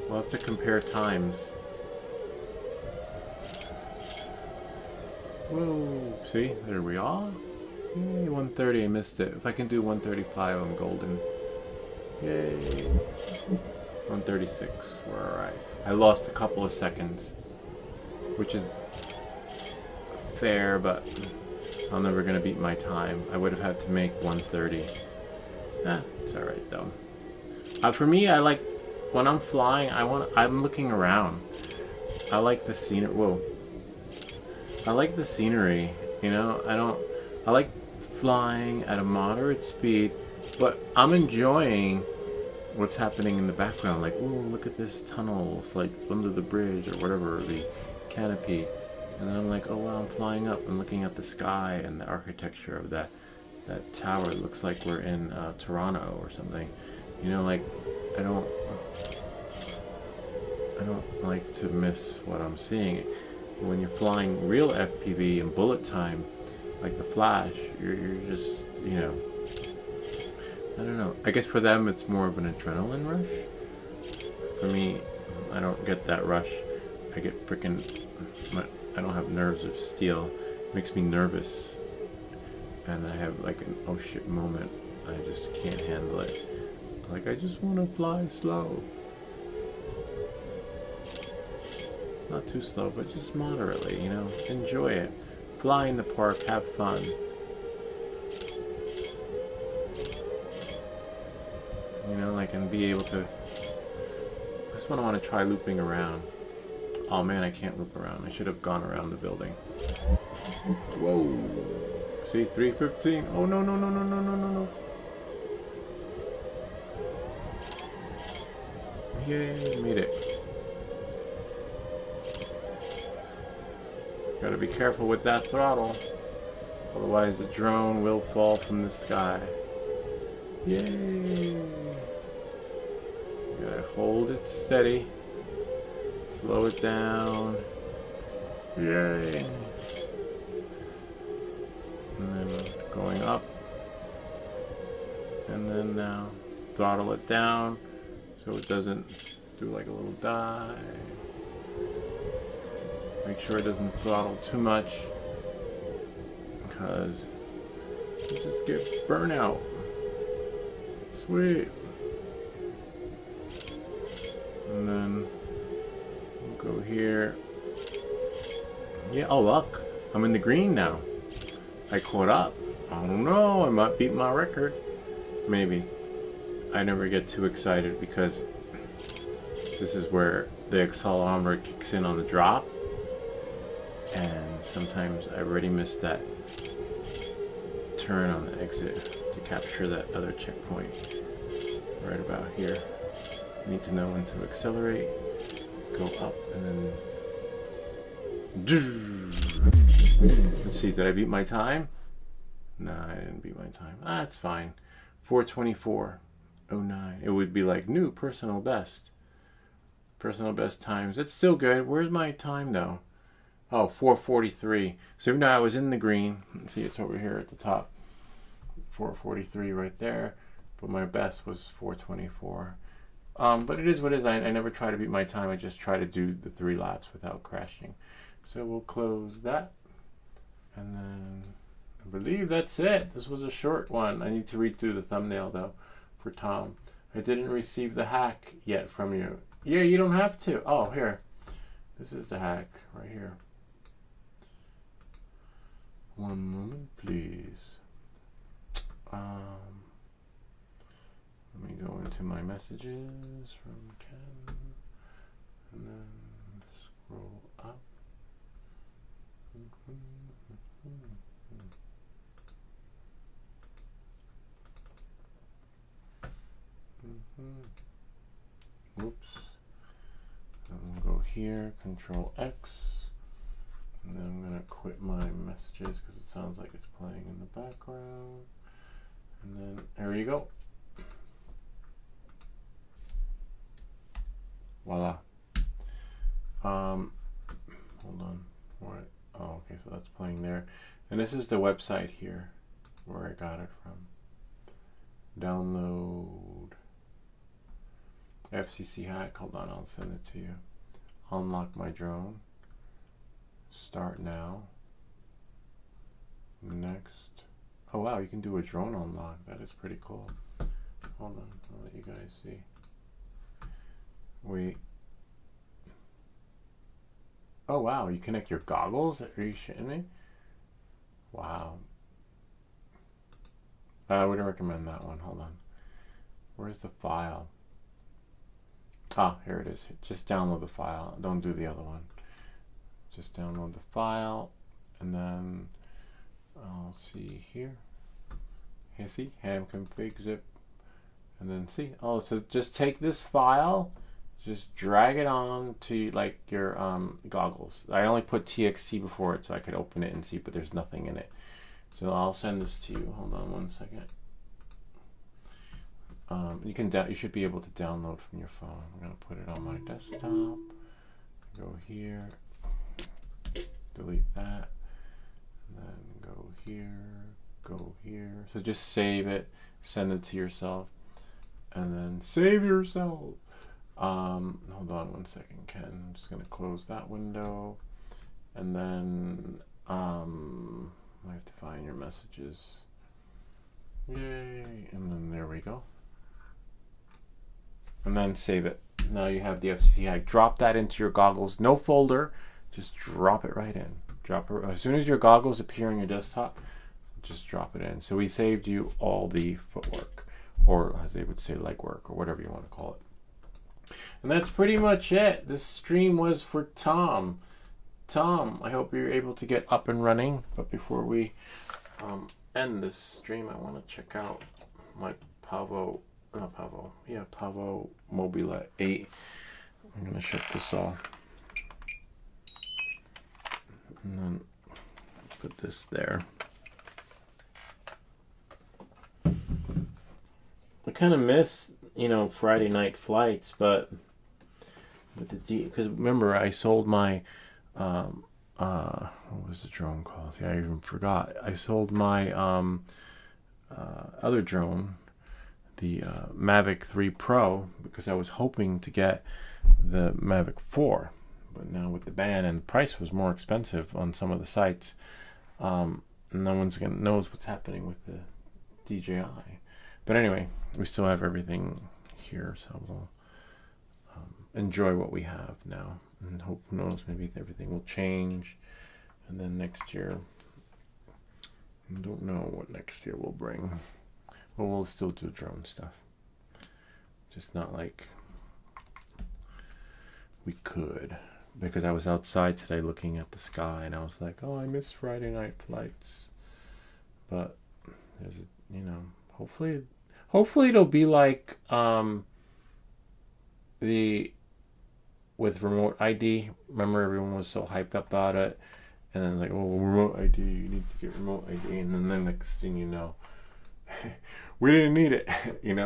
We'll have to compare times. Whoa! See, there we are. Yay, 130. I missed it. If I can do 135, I'm golden. Yay! 136. We're alright. I lost a couple of seconds, which is fair, but I'm never gonna beat my time. I would have had to make 130. It's alright though. For me, I like when I'm flying. I'm looking around. I like the scenery. Whoa. I like the scenery. You know, I like flying at a moderate speed, but I'm enjoying what's happening in the background. Like, oh, look at this tunnel. It's like under the bridge or whatever, the canopy. And then I'm like, oh wow, I'm flying up and looking at the sky and the architecture of that tower. It looks like we're in Toronto or something. You know, like, I don't like to miss what I'm seeing. When you're flying real FPV and bullet time, like the Flash, you're just, you know, I don't know. I guess for them it's more of an adrenaline rush. For me, I don't get that rush. I get freaking, I don't have nerves of steel. It makes me nervous. And I have like an oh shit moment. I just can't handle it. Like, I just want to fly slow. Not too slow, but just moderately, you know. Enjoy it. Fly in the park, have fun. You know, like, and be able to... I just want to try looping around. Oh man, I can't loop around. I should have gone around the building. Whoa. See, 315. Oh no, no, no, no, no, no, no, no. Yay, made it. Gotta be careful with that throttle. Otherwise the drone will fall from the sky. Yay! Gotta hold it steady. Slow it down. Yay! And then going up. And then now throttle it down so it doesn't do like a little dive. Make sure it doesn't throttle too much because you just get burnout. Sweet. And then we'll go here. Yeah, oh look, I'm in the green now. I caught up. I don't know, I might beat my record. Maybe. I never get too excited because this is where the accelerometer kicks in on the drop. And sometimes I already missed that turn on the exit to capture that other checkpoint. Right about here. You need to know when to accelerate, go up, and then... Let's see, did I beat my time? No, I didn't beat my time. Ah, it's fine. 4:24:09. It would be like new personal best. Personal best times. It's still good. Where's my time though? Oh, 4:43. So even though I was in the green, let's see, it's over here at the top. 4:43 right there. But my best was 4:24. But it is what it is. I never try to beat my time. I just try to do the 3 laps without crashing. So we'll close that. And then I believe that's it. This was a short one. I need to read through the thumbnail though for Tom. I didn't receive the hack yet from you. Yeah, you don't have to. Oh, here. This is the hack right here. One moment, please. Let me go into my messages from Ken, and then scroll up. Whoops. And we'll go here, Control X. And then I'm going to quit my messages because it sounds like it's playing in the background. And then there you go. Voila. Hold on. What? Oh, okay, so that's playing there. And this is the website here where I got it from. Download FCC hack. Hold on, I'll send it to you. Unlock my drone. Start now. Next. Oh wow, you can do a drone unlock. That is pretty cool. Hold on, I'll let you guys see. Oh wow, you connect your goggles? Are you shitting me? Wow. I wouldn't recommend that one. Hold on. Where's the file? Ah, here it is. Just download the file. Don't do the other one. Just download the file, and then I'll see here. Here, see, ham config zip, and then see. Oh, so just take this file, just drag it on to like your goggles. I only put txt before it so I could open it and see, but there's nothing in it. So I'll send this to you. Hold on one second. You should be able to download from your phone. I'm gonna put it on my desktop. Go here, delete that, and then go here. So just save it, send it to yourself, and then save yourself. Hold on one second, Ken. I'm just gonna close that window, and then I have to find your messages. Yay! And then there we go. And then save it. Now you have the FCC hack. Drop that into your goggles. No folder. Just drop it right in. Drop it as soon as your goggles appear on your desktop. Just drop it in. So we saved you all the footwork, or as they would say, legwork, or whatever you want to call it. And that's pretty much it. This stream was for Tom. Tom, I hope you're able to get up and running. But before we end this stream, I want to check out my Pavo Mobile 8. I'm going to shut this off. And then put this there. I kind of miss, Friday night flights, but with the because remember I sold my what was the drone called? Yeah, I even forgot. I sold my other drone, the Mavic 3 Pro, because I was hoping to get the Mavic 4, but now with the ban, and the price was more expensive on some of the sites, no one's gonna knows what's happening with the DJI. But anyway, we still have everything here, so we'll enjoy what we have now, and who knows, maybe everything will change, and then next year, I don't know what next year will bring. Well, we'll still do drone stuff, just not like we could, because I was outside today looking at the sky, and I was like, oh, I miss Friday night flights. But there's hopefully it'll be like with remote ID. Remember, everyone was so hyped up about it, and then like, oh, remote ID, you need to get remote ID, and then the next thing you know, we didn't need it,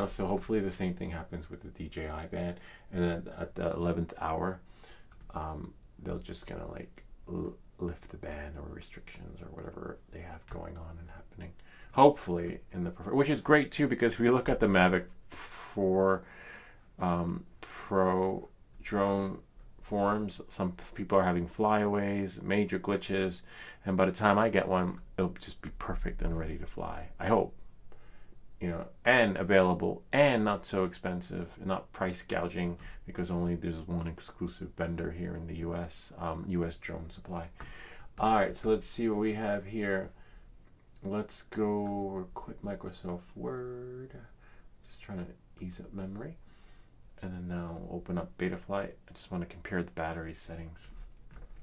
so hopefully the same thing happens with the DJI ban, and then at the 11th hour, they'll just kind of like lift the ban or restrictions or whatever they have going on and happening. Hopefully which is great too, because if you look at the Mavic 4 Pro drone forums, some people are having flyaways, major glitches, and by the time I get one, it'll just be perfect and ready to fly. I hope. And available, and not so expensive, and not price gouging, because only there's one exclusive vendor here in the U.S. U.S. Drone Supply. All right, so let's see what we have here. Let's go quit Microsoft Word. Just trying to ease up memory, and then now open up Betaflight. I just want to compare the battery settings,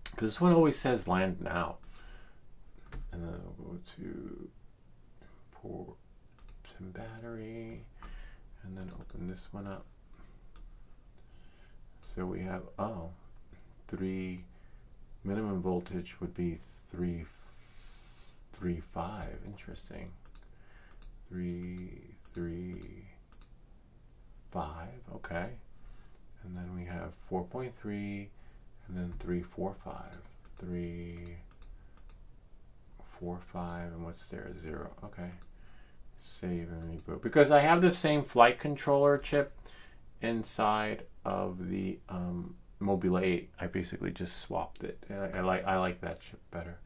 because this one always says land now, and then I'll go to port and battery, and then open this one up. So we have 3 minimum voltage would be 3.5. Interesting. 3.5. Okay. And then we have 4.3, and then 3.45. 3.45, and what's there? 0. Okay. Save and reboot, because I have the same flight controller chip inside of the Mobile 8. I basically just swapped it. I like that chip better.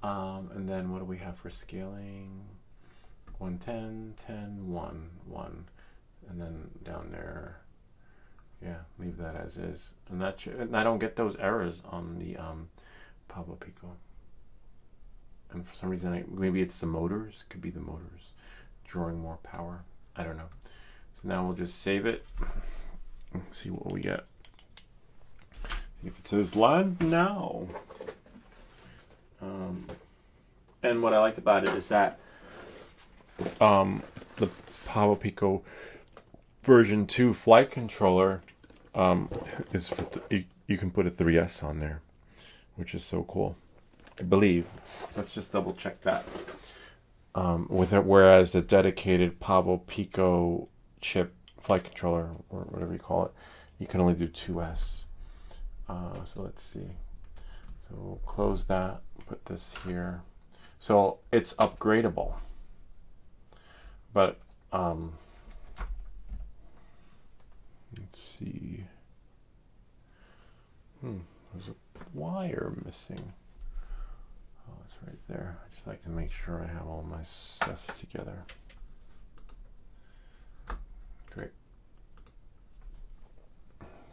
And then what do we have for scaling? 110, 10, 1, 1, and then down there, Yeah, leave that as is. And and I don't get those errors on the Pablo Pico. And for some reason, maybe it's the motors. Could be the motors drawing more power. I don't know. So now we'll just save it. Let's see what we get. If it says land now. And what I like about it is that the Pablo Pico version 2 flight controller is for you can put a 3S on there, which is so cool. I believe. Let's just double check that. With it, whereas the dedicated Pablo Pico chip flight controller, or whatever you call it, you can only do 2S. So let's see. So we'll close that, put this here. So it's upgradable. But let's see. There's a wire missing. Oh, it's right there. I just like to make sure I have all my stuff together. Great.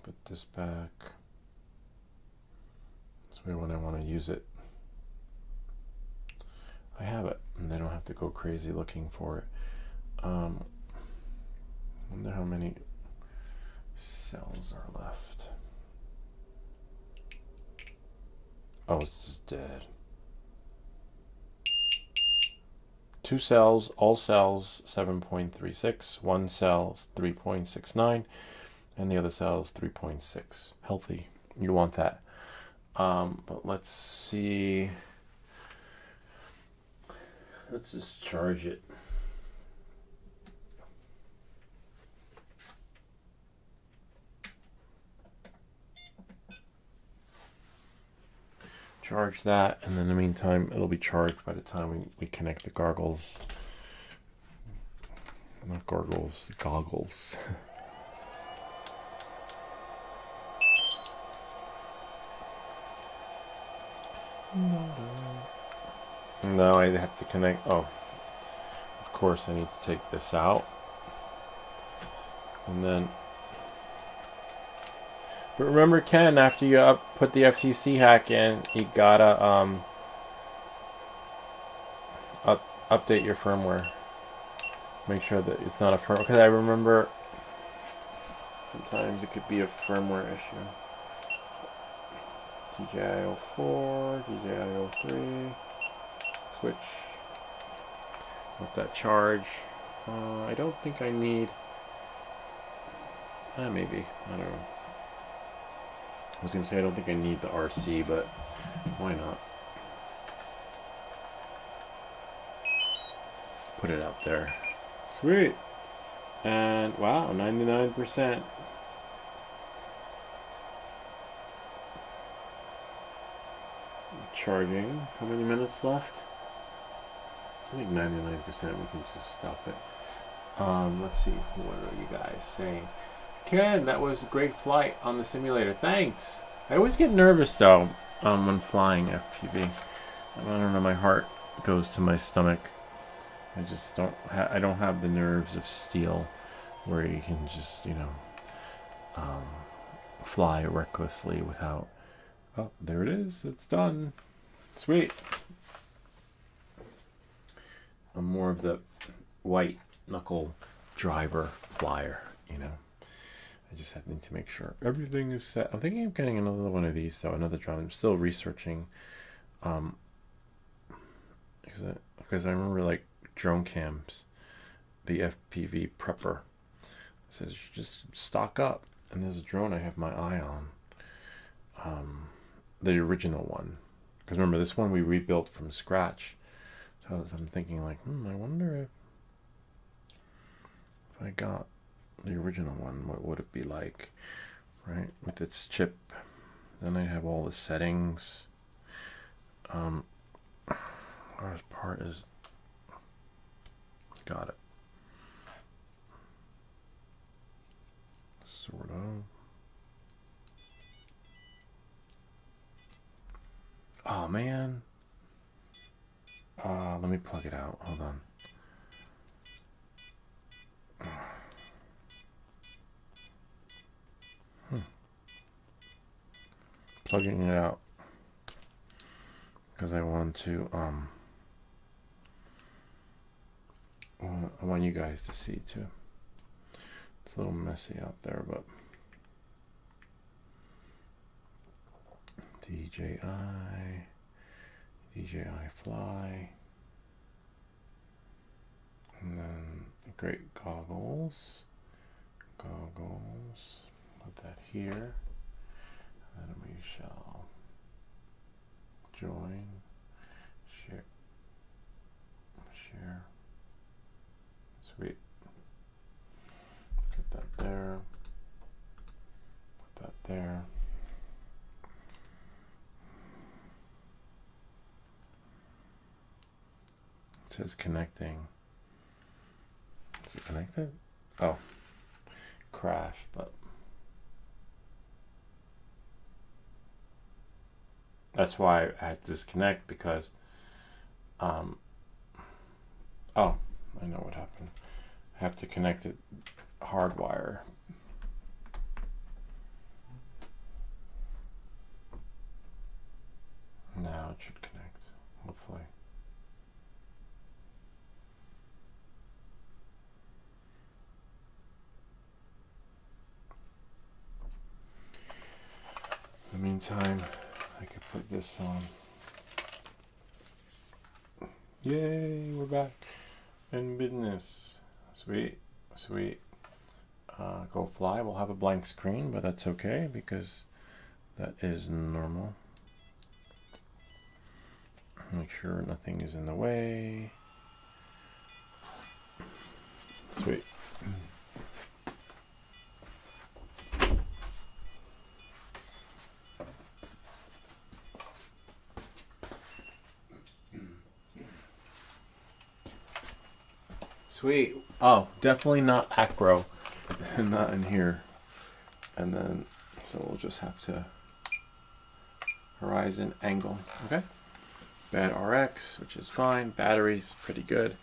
Put this back. This way when I want to use it, I have it, and I don't have to go crazy looking for it. I wonder how many cells are left. Oh, it's dead. 2 cells, all cells 7.36, 1 cell 3.69, and the other cell's 3.6. Healthy. You want that. But let's see. Let's just charge it. Charge that, and then in the meantime, it'll be charged by the time we connect the goggles. Not goggles. Now I have to connect. Oh, of course, I need to take this out. And then. But remember, Ken, after you put the FTC hack in, you gotta update your firmware. Make sure that it's not a firmware. Because I remember sometimes it could be a firmware issue. DJI-04, DJI-03, switch. Let that charge. I don't think I need. Maybe. I don't know. I was going to say I don't think I need the RC, but why not? Put it out there. Sweet. And wow, 99%. Charging. How many minutes left? I think 99%. We can just stop it. Let's see. What are you guys saying? Ken, that was a great flight on the simulator. Thanks. I always get nervous though when flying FPV. I don't know. My heart goes to my stomach. I just don't. I don't have the nerves of steel, where you can just fly recklessly without. Oh, there it is. It's done. Sweet. I'm more of the white knuckle driver flyer, I just need to make sure everything is set. I'm thinking of getting another one of these, though, another drone. I'm still researching, because I remember like drone cams, the FPV prepper says you just stock up, and there's a drone I have my eye on, the original one, because remember this one we rebuilt from scratch. So I'm thinking like, I wonder if I got the original one, what would it be like, right? With its chip, then I have all the settings. Hardest part is, got it. Sort of. Oh man. Let me plug it out. Hold on. plugging it out because I want to I want you guys to see too. It's a little messy out there, but DJI Fly, and then great goggles. Put that here, and then we shall join, share. Sweet. Put that there. Put that there. It says connecting. Is it connected? Oh, crash, but that's why I had to disconnect because oh, I know what happened. I have to connect it hardwire. Now it should connect, hopefully. In the meantime, I could put this on. Yay, we're back in business. Sweet, sweet. Go fly. We'll have a blank screen, but that's okay because that is normal. Make sure nothing is in the way. Sweet. Sweet. Oh, definitely not acro. Not in here. And then, so we'll just have to horizon angle. Okay. Bad RX, which is fine. Battery's pretty good.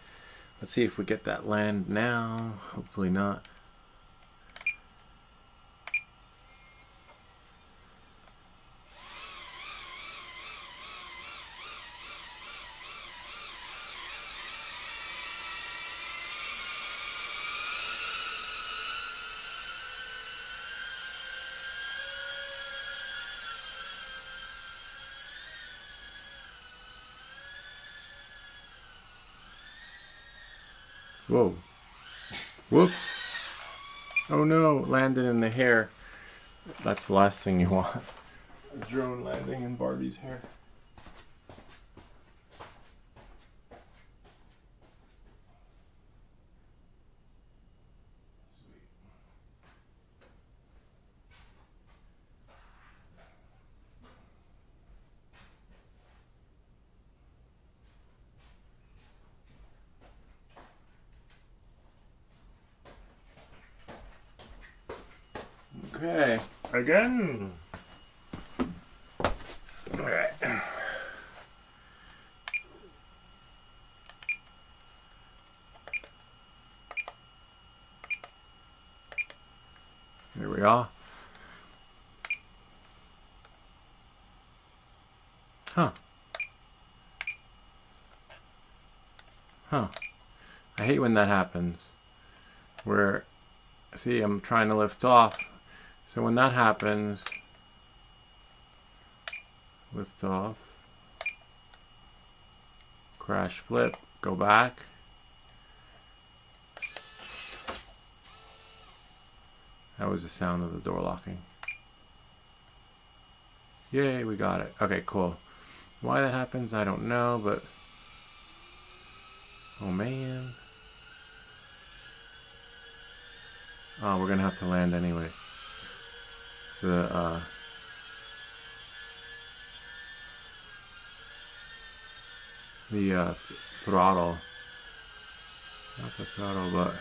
Let's see if we get that land now. Hopefully not. Whoa. Whoops. Oh no, landed in the hair. That's the last thing you want. A drone landing in Barbie's hair. Okay, again. All right. Here we are. Huh. I hate when that happens. Where, see, I'm trying to lift off. So when that happens, lift off, crash flip, go back. That was the sound of the door locking. Yay, we got it. Okay, cool. Why that happens, I don't know, but oh man. Oh, we're gonna have to land anyway. The throttle, not the throttle, but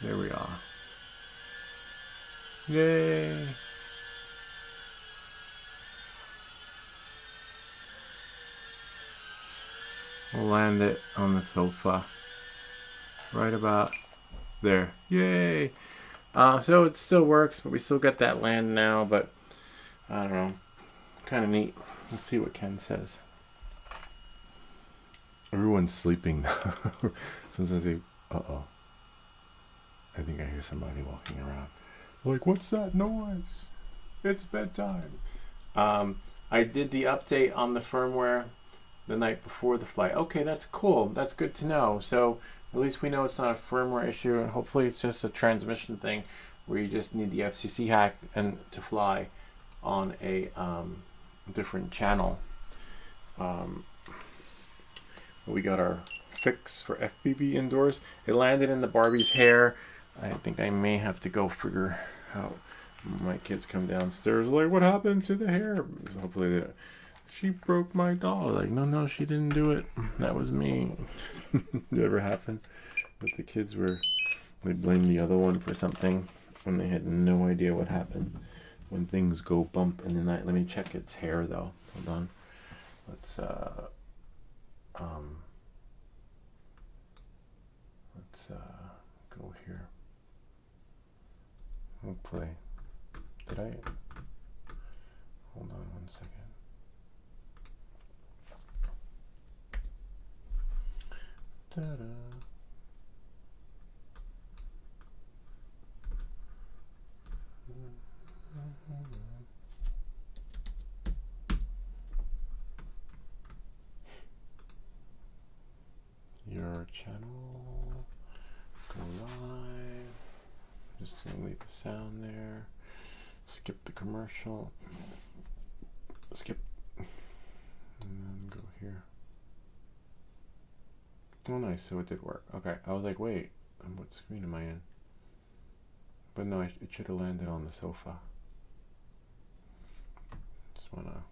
there we are. Yay! We'll land it on the sofa right about there. Yay! So it still works, but we still get that land now, but I don't know. Kind of neat. Let's see what Ken says. Everyone's sleeping. Sometimes they, uh-oh. I think I hear somebody walking around. Like, what's that noise? It's bedtime. I did the update on the firmware the night before the flight. Okay, that's cool. That's good to know. So at least we know it's not a firmware issue, and hopefully it's just a transmission thing where you just need the FCC hack and to fly on a different channel. We got our fix for FPV indoors. It landed in the Barbie's hair. I think I may have to go figure out. My kids come downstairs like, what happened to the hair? Hopefully she broke my doll. Like, no, she didn't do it. That was me. It ever happened? But the kids they blamed the other one for something when they had no idea what happened. When things go bump in the night. Let me check its hair though. Hold on. Let's go here. Hopefully. Did I? Hold on 1 second. Ta-da. Your channel, go live. Just gonna leave the sound there. Skip the commercial. Skip. And then go here. Oh, nice. So it did work. Okay. I was like, wait, what screen am I in? But no, it should have landed on the sofa. Just wanna.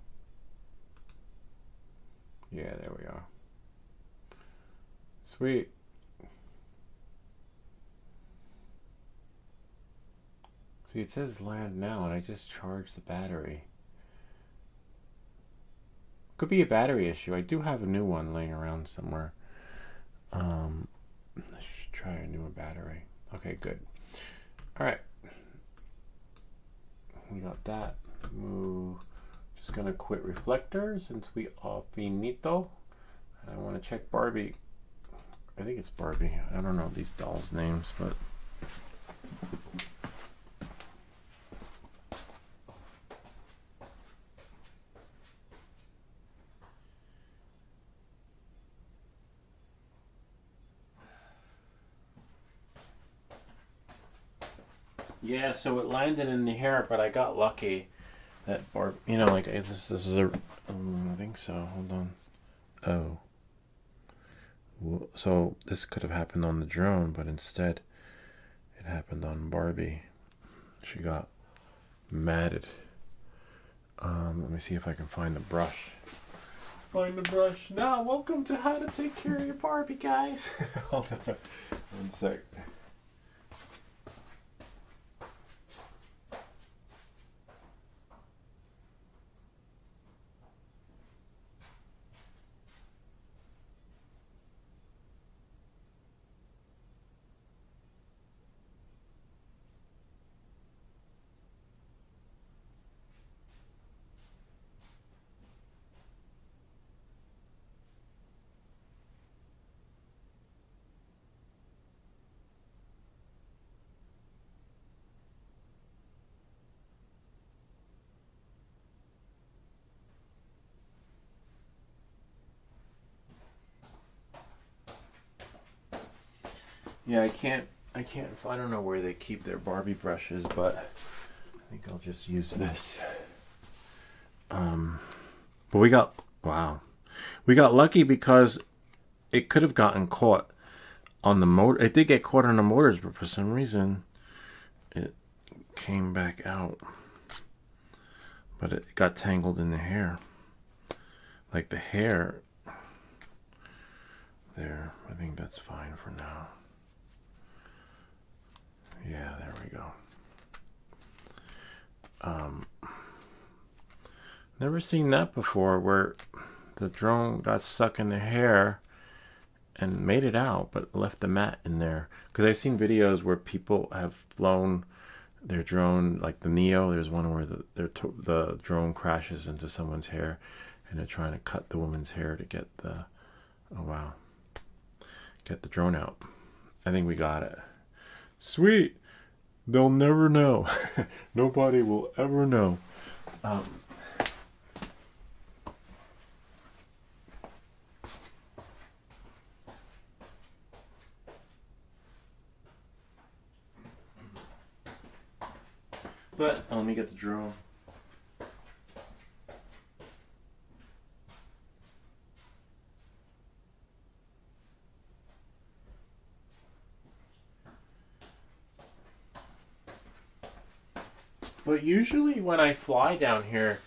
Yeah, there we are. Sweet. See, it says land now, and I just charged the battery. Could be a battery issue. I do have a new one laying around somewhere. I should try a newer battery. Okay, good. All right. We got that. Move. Just gonna quit reflector since we are finito. And I want to check Barbie. I think it's Barbie. I don't know these dolls' names, but yeah. So it landed in the hair, but I got lucky that like this is a. I think so. Hold on. Oh. So this could have happened on the drone, but instead it happened on Barbie. She got matted. Let me see if I can find the brush. Find the brush. Now, welcome to how to take care of your Barbie, guys. Hold on 1 sec. Yeah, I don't know where they keep their Barbie brushes, but I think I'll just use this. But we got lucky because it could have gotten caught on the motor. It did get caught on the motors, but for some reason it came back out. But it got tangled in the hair. Like the hair there. I think that's fine for now. Yeah, there we go. Never seen that before, where the drone got stuck in the hair and made it out, but left the mat in there. Because I've seen videos where people have flown their drone, like the Neo. There's one where the drone crashes into someone's hair, and they're trying to cut the woman's hair to get the, oh wow, get the drone out. I think we got it. Sweet. They'll never know. Nobody will ever know. But let me get the drone. But usually when I fly down here,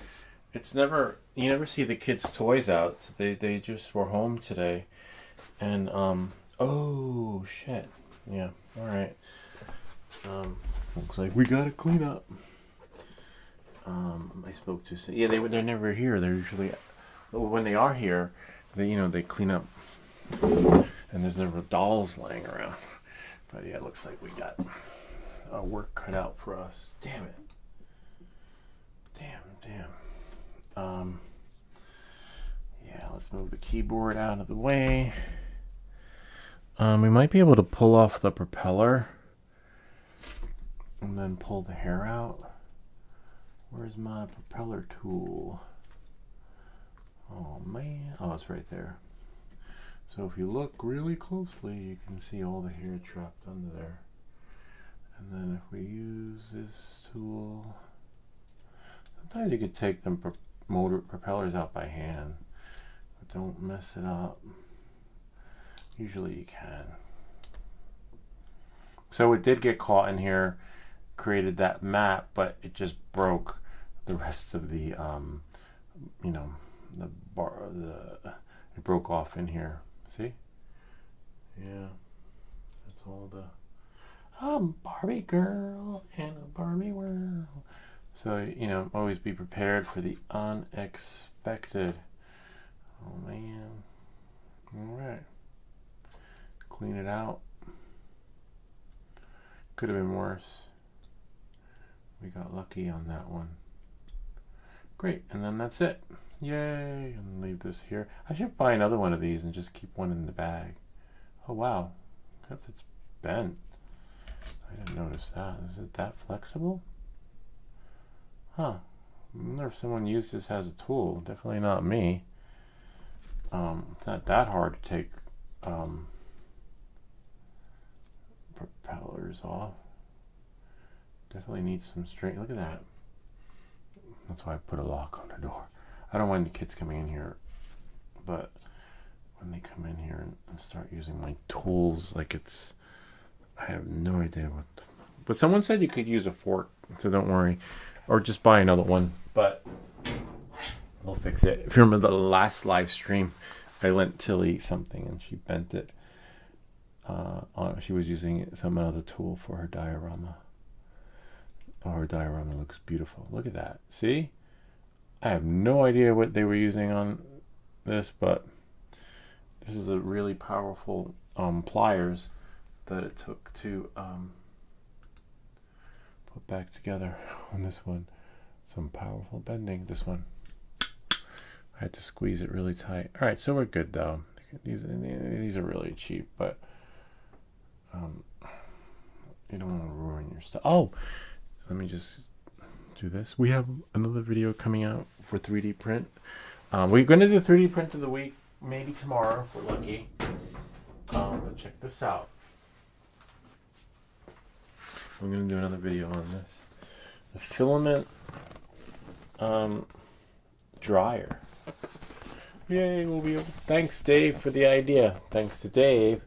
it's never, you never see the kids' toys out. So they just were home today. And, oh, shit. Yeah, alright. Looks like we gotta clean up. I spoke to, yeah, they're never here. They're usually, when they are here, they clean up. And there's never dolls laying around. But yeah, it looks like we got work cut out for us. Damn it. Damn. Yeah, let's move the keyboard out of the way. We might be able to pull off the propeller and then pull the hair out. Where's my propeller tool? Oh man, oh, it's right there. So if you look really closely, you can see all the hair trapped under there. And then if we use this tool, sometimes you could take them propellers out by hand, but don't mess it up. Usually you can. So it did get caught in here, created that map, but it just broke the rest of the, it broke off in here. See? Yeah. That's all the, I'm Barbie girl in a Barbie world. So, always be prepared for the unexpected. Oh, man. All right. Clean it out. Could have been worse. We got lucky on that one. Great. And then that's it. Yay. And leave this here. I should buy another one of these and just keep one in the bag. Oh, wow. Except it's bent. I didn't notice that. Is it that flexible? Huh. I wonder if someone used this as a tool. Definitely not me. It's not that hard to take propellers off. Definitely needs some straight. Look at that. That's why I put a lock on the door. I don't mind the kids coming in here, but when they come in here and start using my tools, like it's, I have no idea what. But someone said you could use a fork, so don't worry. Or just buy another one, but we'll fix it. If you remember the last live stream, I lent Tilly something and she bent it. She was using some other tool for her diorama. Oh, her diorama looks beautiful. Look at that. See? I have no idea what they were using on this, but this is a really powerful pliers that it took to put back together on this one. Some powerful bending. This one, I had to squeeze it really tight. All right, so we're good though. These are really cheap, but you don't want to ruin your stuff. Oh, let me just do this. We have another video coming out for 3D print. We're going to do 3D print of the week, maybe tomorrow if we're lucky. But check this out. I'm going to do another video on this. The filament dryer. Yay, we'll be able to. Thanks, Dave, for the idea. Thanks to Dave.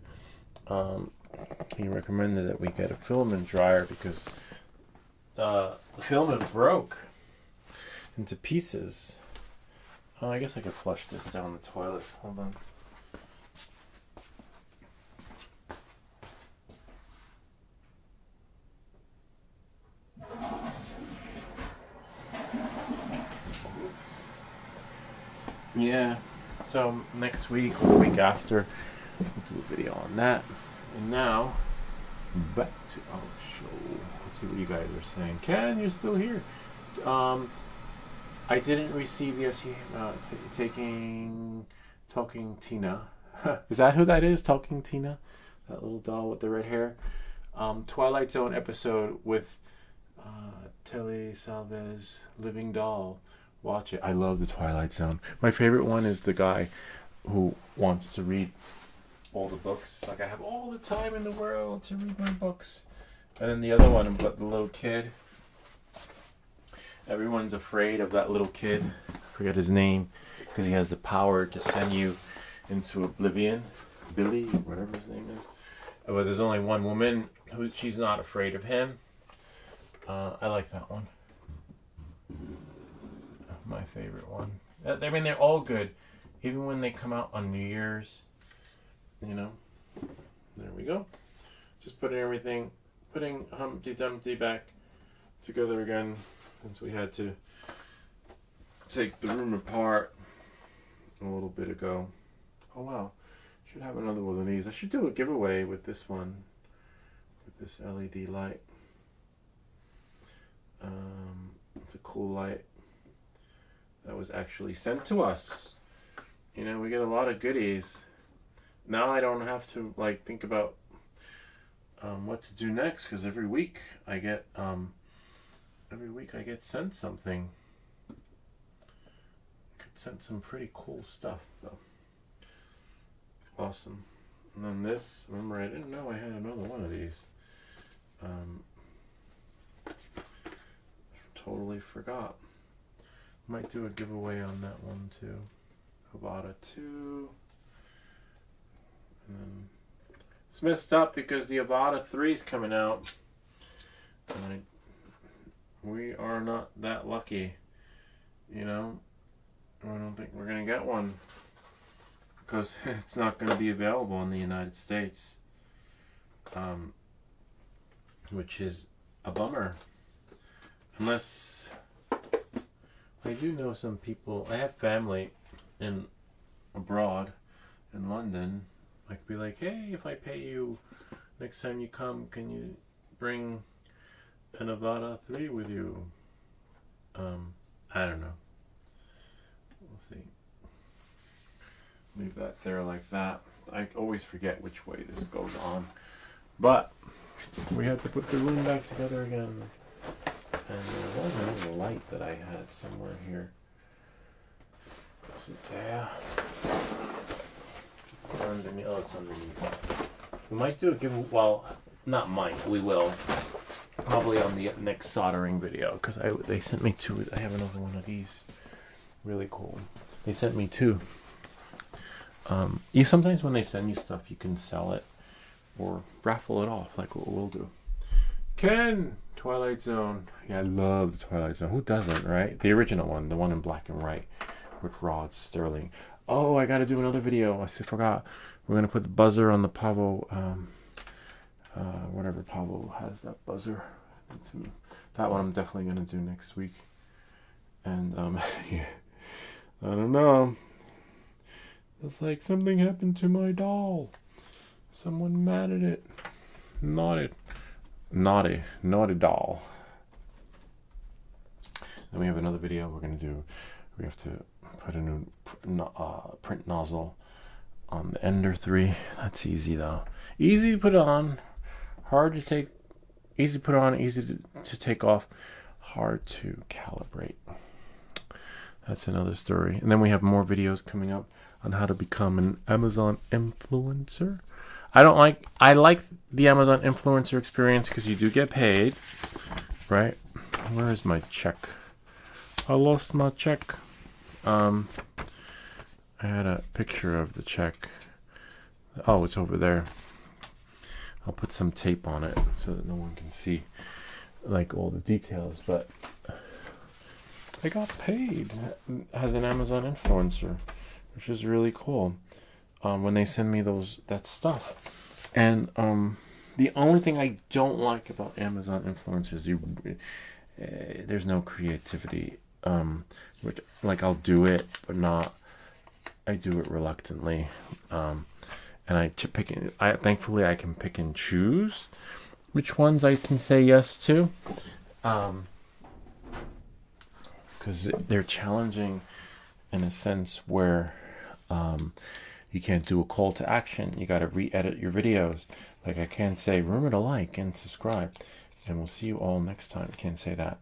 He recommended that we get a filament dryer because the filament broke into pieces. Oh, I guess I could flush this down the toilet. Hold on. Yeah, so next week or the week after, We'll do a video on that. And now, back to our show. Let's see what you guys are saying. Ken, you're still here. I didn't receive yes. Talking Tina. Is that who that is? Talking Tina, that little doll with the red hair. Twilight Zone episode with Telly Salvez, Living Doll. Watch it. I love the Twilight Zone. My favorite one is the guy who wants to read all the books. Like, I have all the time in the world to read my books. And then the other one, but the little kid. Everyone's afraid of that little kid. I forget his name, because he has the power to send you into oblivion. Billy, whatever his name is. But there's only one woman who she's not afraid of him. I like that one. My favorite one. I mean, they're all good, even when they come out on New Year's. You know. There we go. Just putting Humpty Dumpty back together again, since we had to take the room apart a little bit ago. Oh wow, should have another one of these. I should do a giveaway with this one, with this LED light. It's a cool light that was actually sent to us. You know, we get a lot of goodies. Now I don't have to like think about what to do next, because every week I get sent something. Sent some pretty cool stuff though. Awesome. And then this, remember, I didn't know I had another one of these. Totally forgot. Might do a giveaway on that one too. Avada 2. And then it's messed up because the Avada 3 is coming out. And we are not that lucky. You know? I don't think we're going to get one, because it's not going to be available in the United States, which is a bummer. Unless I do know some people. I have family abroad in London. I could be like, hey, if I pay you next time you come, can you bring an Avada 3 with you? I don't know. We'll see. Leave that there like that. I always forget which way this goes on. But we had to put the room back together again. And there was another light that I had somewhere here. Was it there? Underneath. Oh, it's underneath. We might do a giveaway. Well, not might. We will. Probably on the next soldering video, because they sent me two. I have another one of these. Really cool. They sent me two. Sometimes when they send you stuff, you can sell it or raffle it off, like what we'll do. Ken, Twilight Zone. Yeah, I love the Twilight Zone. Who doesn't, right? The original one, the one in black and white with Rod Sterling. Oh, I got to do another video. I forgot. We're gonna put the buzzer on the Pavo. Whatever Pavo has that buzzer. That one I'm definitely gonna do next week. And yeah. I don't know. It's like something happened to my doll. Someone mad at it. Naughty doll. Then we have another video we're gonna do. We have to put a new print nozzle on the Ender 3. That's easy though. Easy to put on. Hard to take. Easy to put on. Easy to take off. Hard to calibrate. That's another story. And then we have more videos coming up on how to become an Amazon influencer. I like the Amazon influencer experience because you do get paid, right? Where is my check? I lost my check. I had a picture of the check. Oh, it's over there. I'll put some tape on it so that no one can see like all the details, but I got paid as an Amazon influencer, which is really cool. When they send me that stuff, and the only thing I don't like about Amazon influencers, there's no creativity. Which, like, I'll do it, but I do it reluctantly. and thankfully I can pick and choose which ones I can say yes to, because they're challenging in a sense where you can't do a call to action. You got to re-edit your videos. Like I can't say remember to like and subscribe, and we'll see you all next time. You can't say that.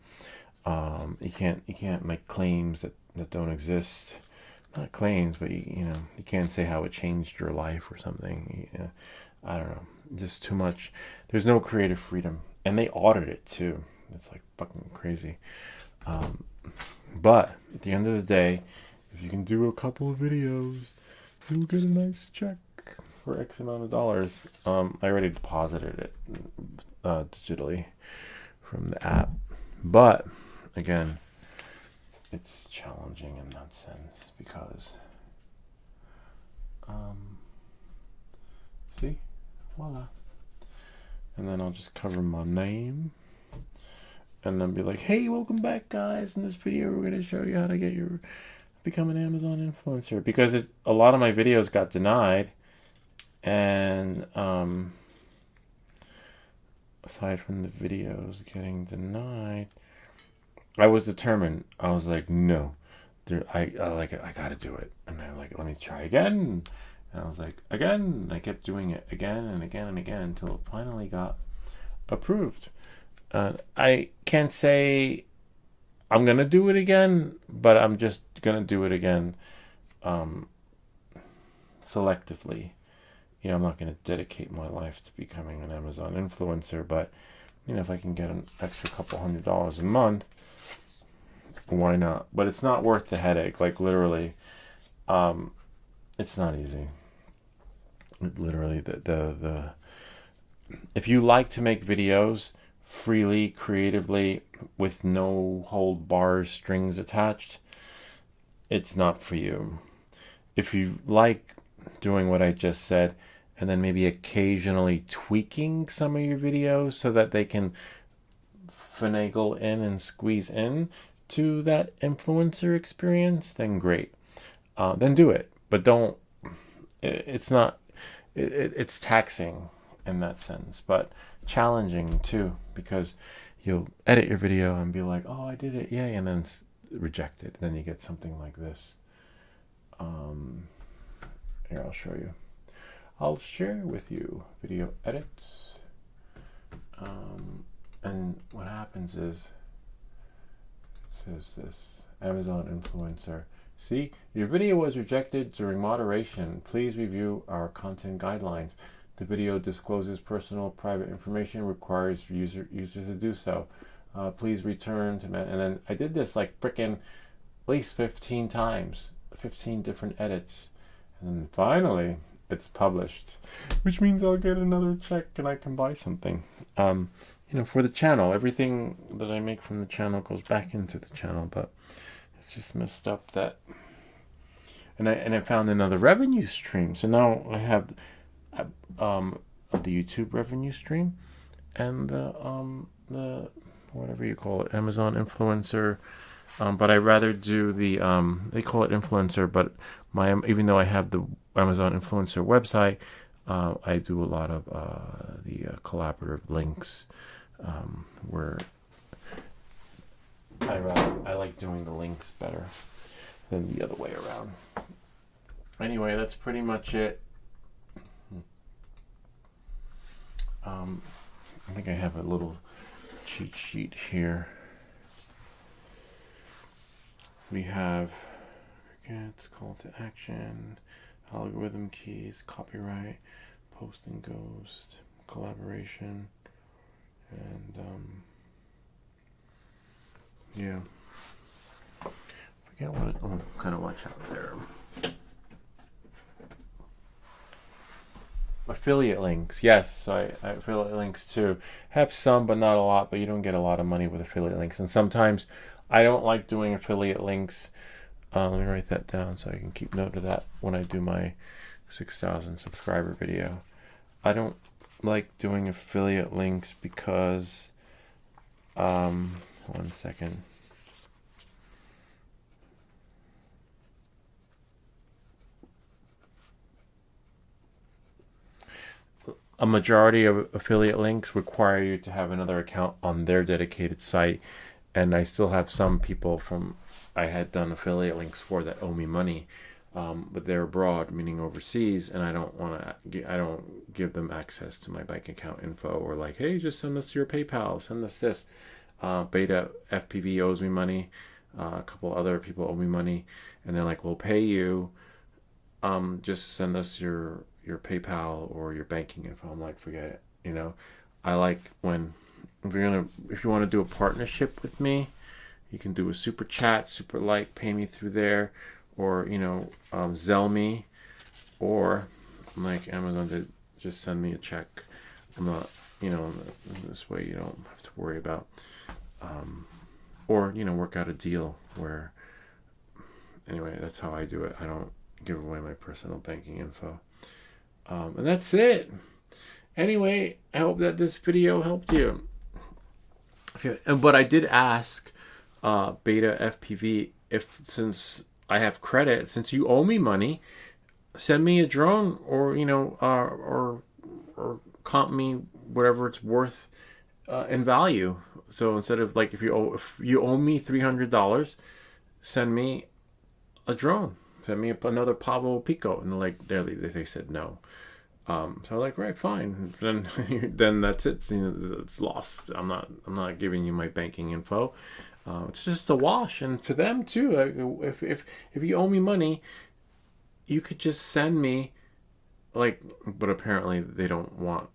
You can't make claims that don't exist. Not claims, but you can't say how it changed your life or something. I don't know. Just too much. There's no creative freedom, and they audit it too. It's like fucking crazy. But at the end of the day, if you can do a couple of videos, you'll get a nice check for X amount of dollars. I already deposited it digitally from the app, but again, it's challenging in that sense because see, voila, and then I'll just cover my name and then be like, hey, welcome back guys. In this video we're going to show you how to become an Amazon influencer, because a lot of my videos got denied, and aside from the videos getting denied, I was determined. I was like, no, I gotta do it. And I'm like, let me try again. And I was like, again. And I kept doing it again and again and again until it finally got approved. I can't say I'm gonna do it again, but I'm just gonna do it again selectively. I'm not gonna dedicate my life to becoming an Amazon influencer, but if I can get an extra couple $100 a month, why not? But it's not worth the headache. Like literally, it's not easy. Literally, the if you like to make videos freely, creatively, with no hold bars, strings attached, it's not for you. If you like doing what I just said, and then maybe occasionally tweaking some of your videos so that they can finagle in and squeeze in to that influencer experience, then great. Then do it. But don't, it's not, it's taxing in that sense, but challenging too, because you'll edit your video and be like, oh, I did it, yay, and then reject it. Then you get something like this. Here, I'll show you. I'll share with you video edits. And what happens is, it says this, Amazon influencer. See, your video was rejected during moderation. Please review our content guidelines. The video discloses personal private information, requires users to do so. Please return to and then I did this like frickin' at least 15 times, 15 different edits. And then finally it's published, which means I'll get another check and I can buy something. For the channel, everything that I make from the channel goes back into the channel, but it's just messed up that. And I found another revenue stream. So now I have the YouTube revenue stream and the whatever you call it, Amazon influencer. But I rather do the they call it influencer, but even though I have the Amazon influencer website, I do a lot of the collaborative links, where I like doing the links better than the other way around. Anyway, that's pretty much it. I think I have a little cheat sheet here. We have call to action, algorithm keys, copyright, post and ghost, collaboration, and yeah. Forget what. Gotta watch out there. Affiliate links, yes, I affiliate links too. Have some, but not a lot. But you don't get a lot of money with affiliate links, and sometimes I don't like doing affiliate links. Let me write that down so I can keep note of that when I do my 6,000 subscriber video. I don't like doing affiliate links because, 1 second. a majority of affiliate links require you to have another account on their dedicated site, and I still have some people from I had done affiliate links for that owe me money, but they're abroad, meaning overseas, and I don't give them access to my bank account info, or like, hey, just send us your PayPal, send us this. Beta FPV owes me money. A couple other people owe me money, and they're like, we'll pay you. Just send us your PayPal or your banking info. I'm like, forget it. You know, I like when if you want to do a partnership with me, you can do a super chat, super like, pay me through there, or Zelle me, or like Amazon to just send me a check. I'm not, this way you don't have to worry about, or work out a deal where. Anyway, that's how I do it. I don't give away my personal banking info. And that's it. Anyway, I hope that this video helped you. But I did ask Beta FPV if, since I have credit, since you owe me money, send me a drone, or or comp me whatever it's worth in value. So instead of like if you owe me $300, send me a drone. Send me another Pablo Pico. And they said no. So I was like, right, fine. Then that's it. It's lost. I'm not giving you my banking info. It's just a wash. And for them too, if you owe me money, you could just send me but apparently they don't want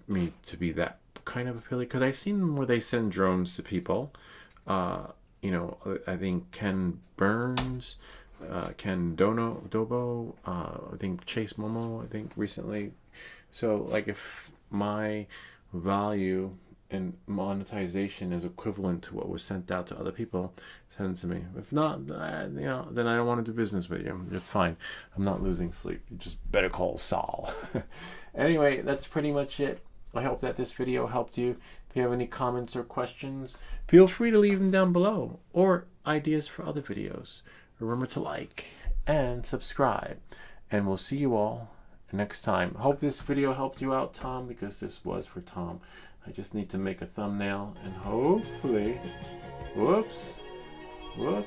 me to be that kind of affiliate, because I've seen them where they send drones to people. I think Ken Burns, Ken Dobo, I think Chase Momo, I think recently. So if my value and monetization is equivalent to what was sent out to other people, send it to me. If not, then I don't want to do business with you. It's fine. I'm not losing sleep. You just better call Saul. Anyway, that's pretty much it. I hope that this video helped you. If you have any comments or questions, feel free to leave them down below, or ideas for other videos. Remember to like and subscribe, and we'll see you all next time. Hope this video helped you out, Tom, because this was for Tom. I just need to make a thumbnail, and hopefully, whoops, and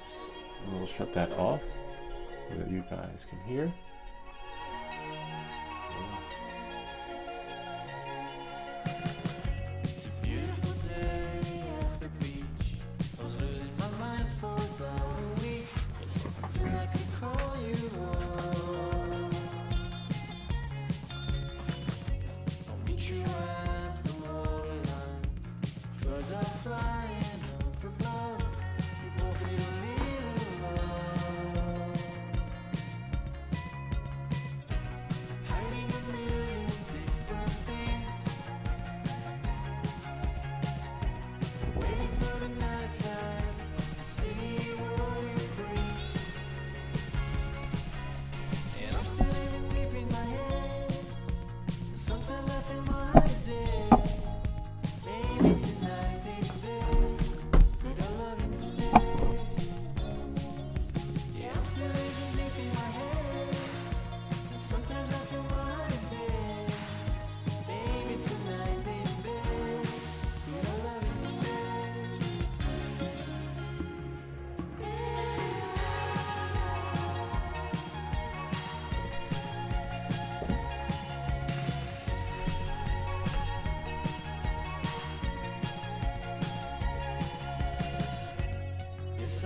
we'll shut that off so that you guys can hear.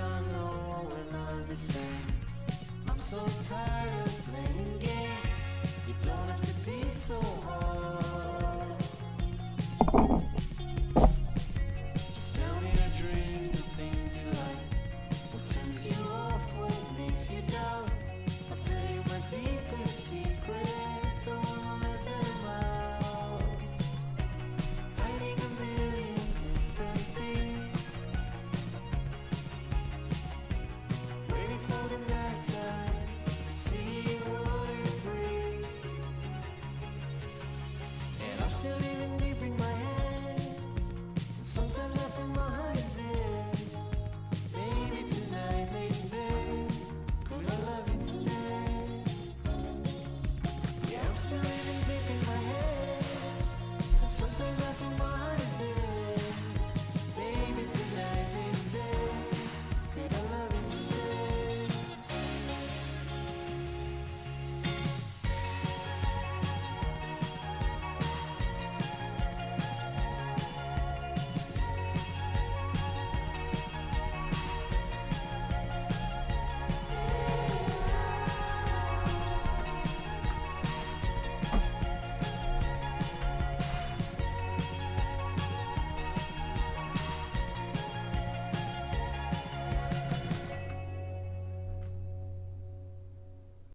I know we're not the same. I'm so tired of playing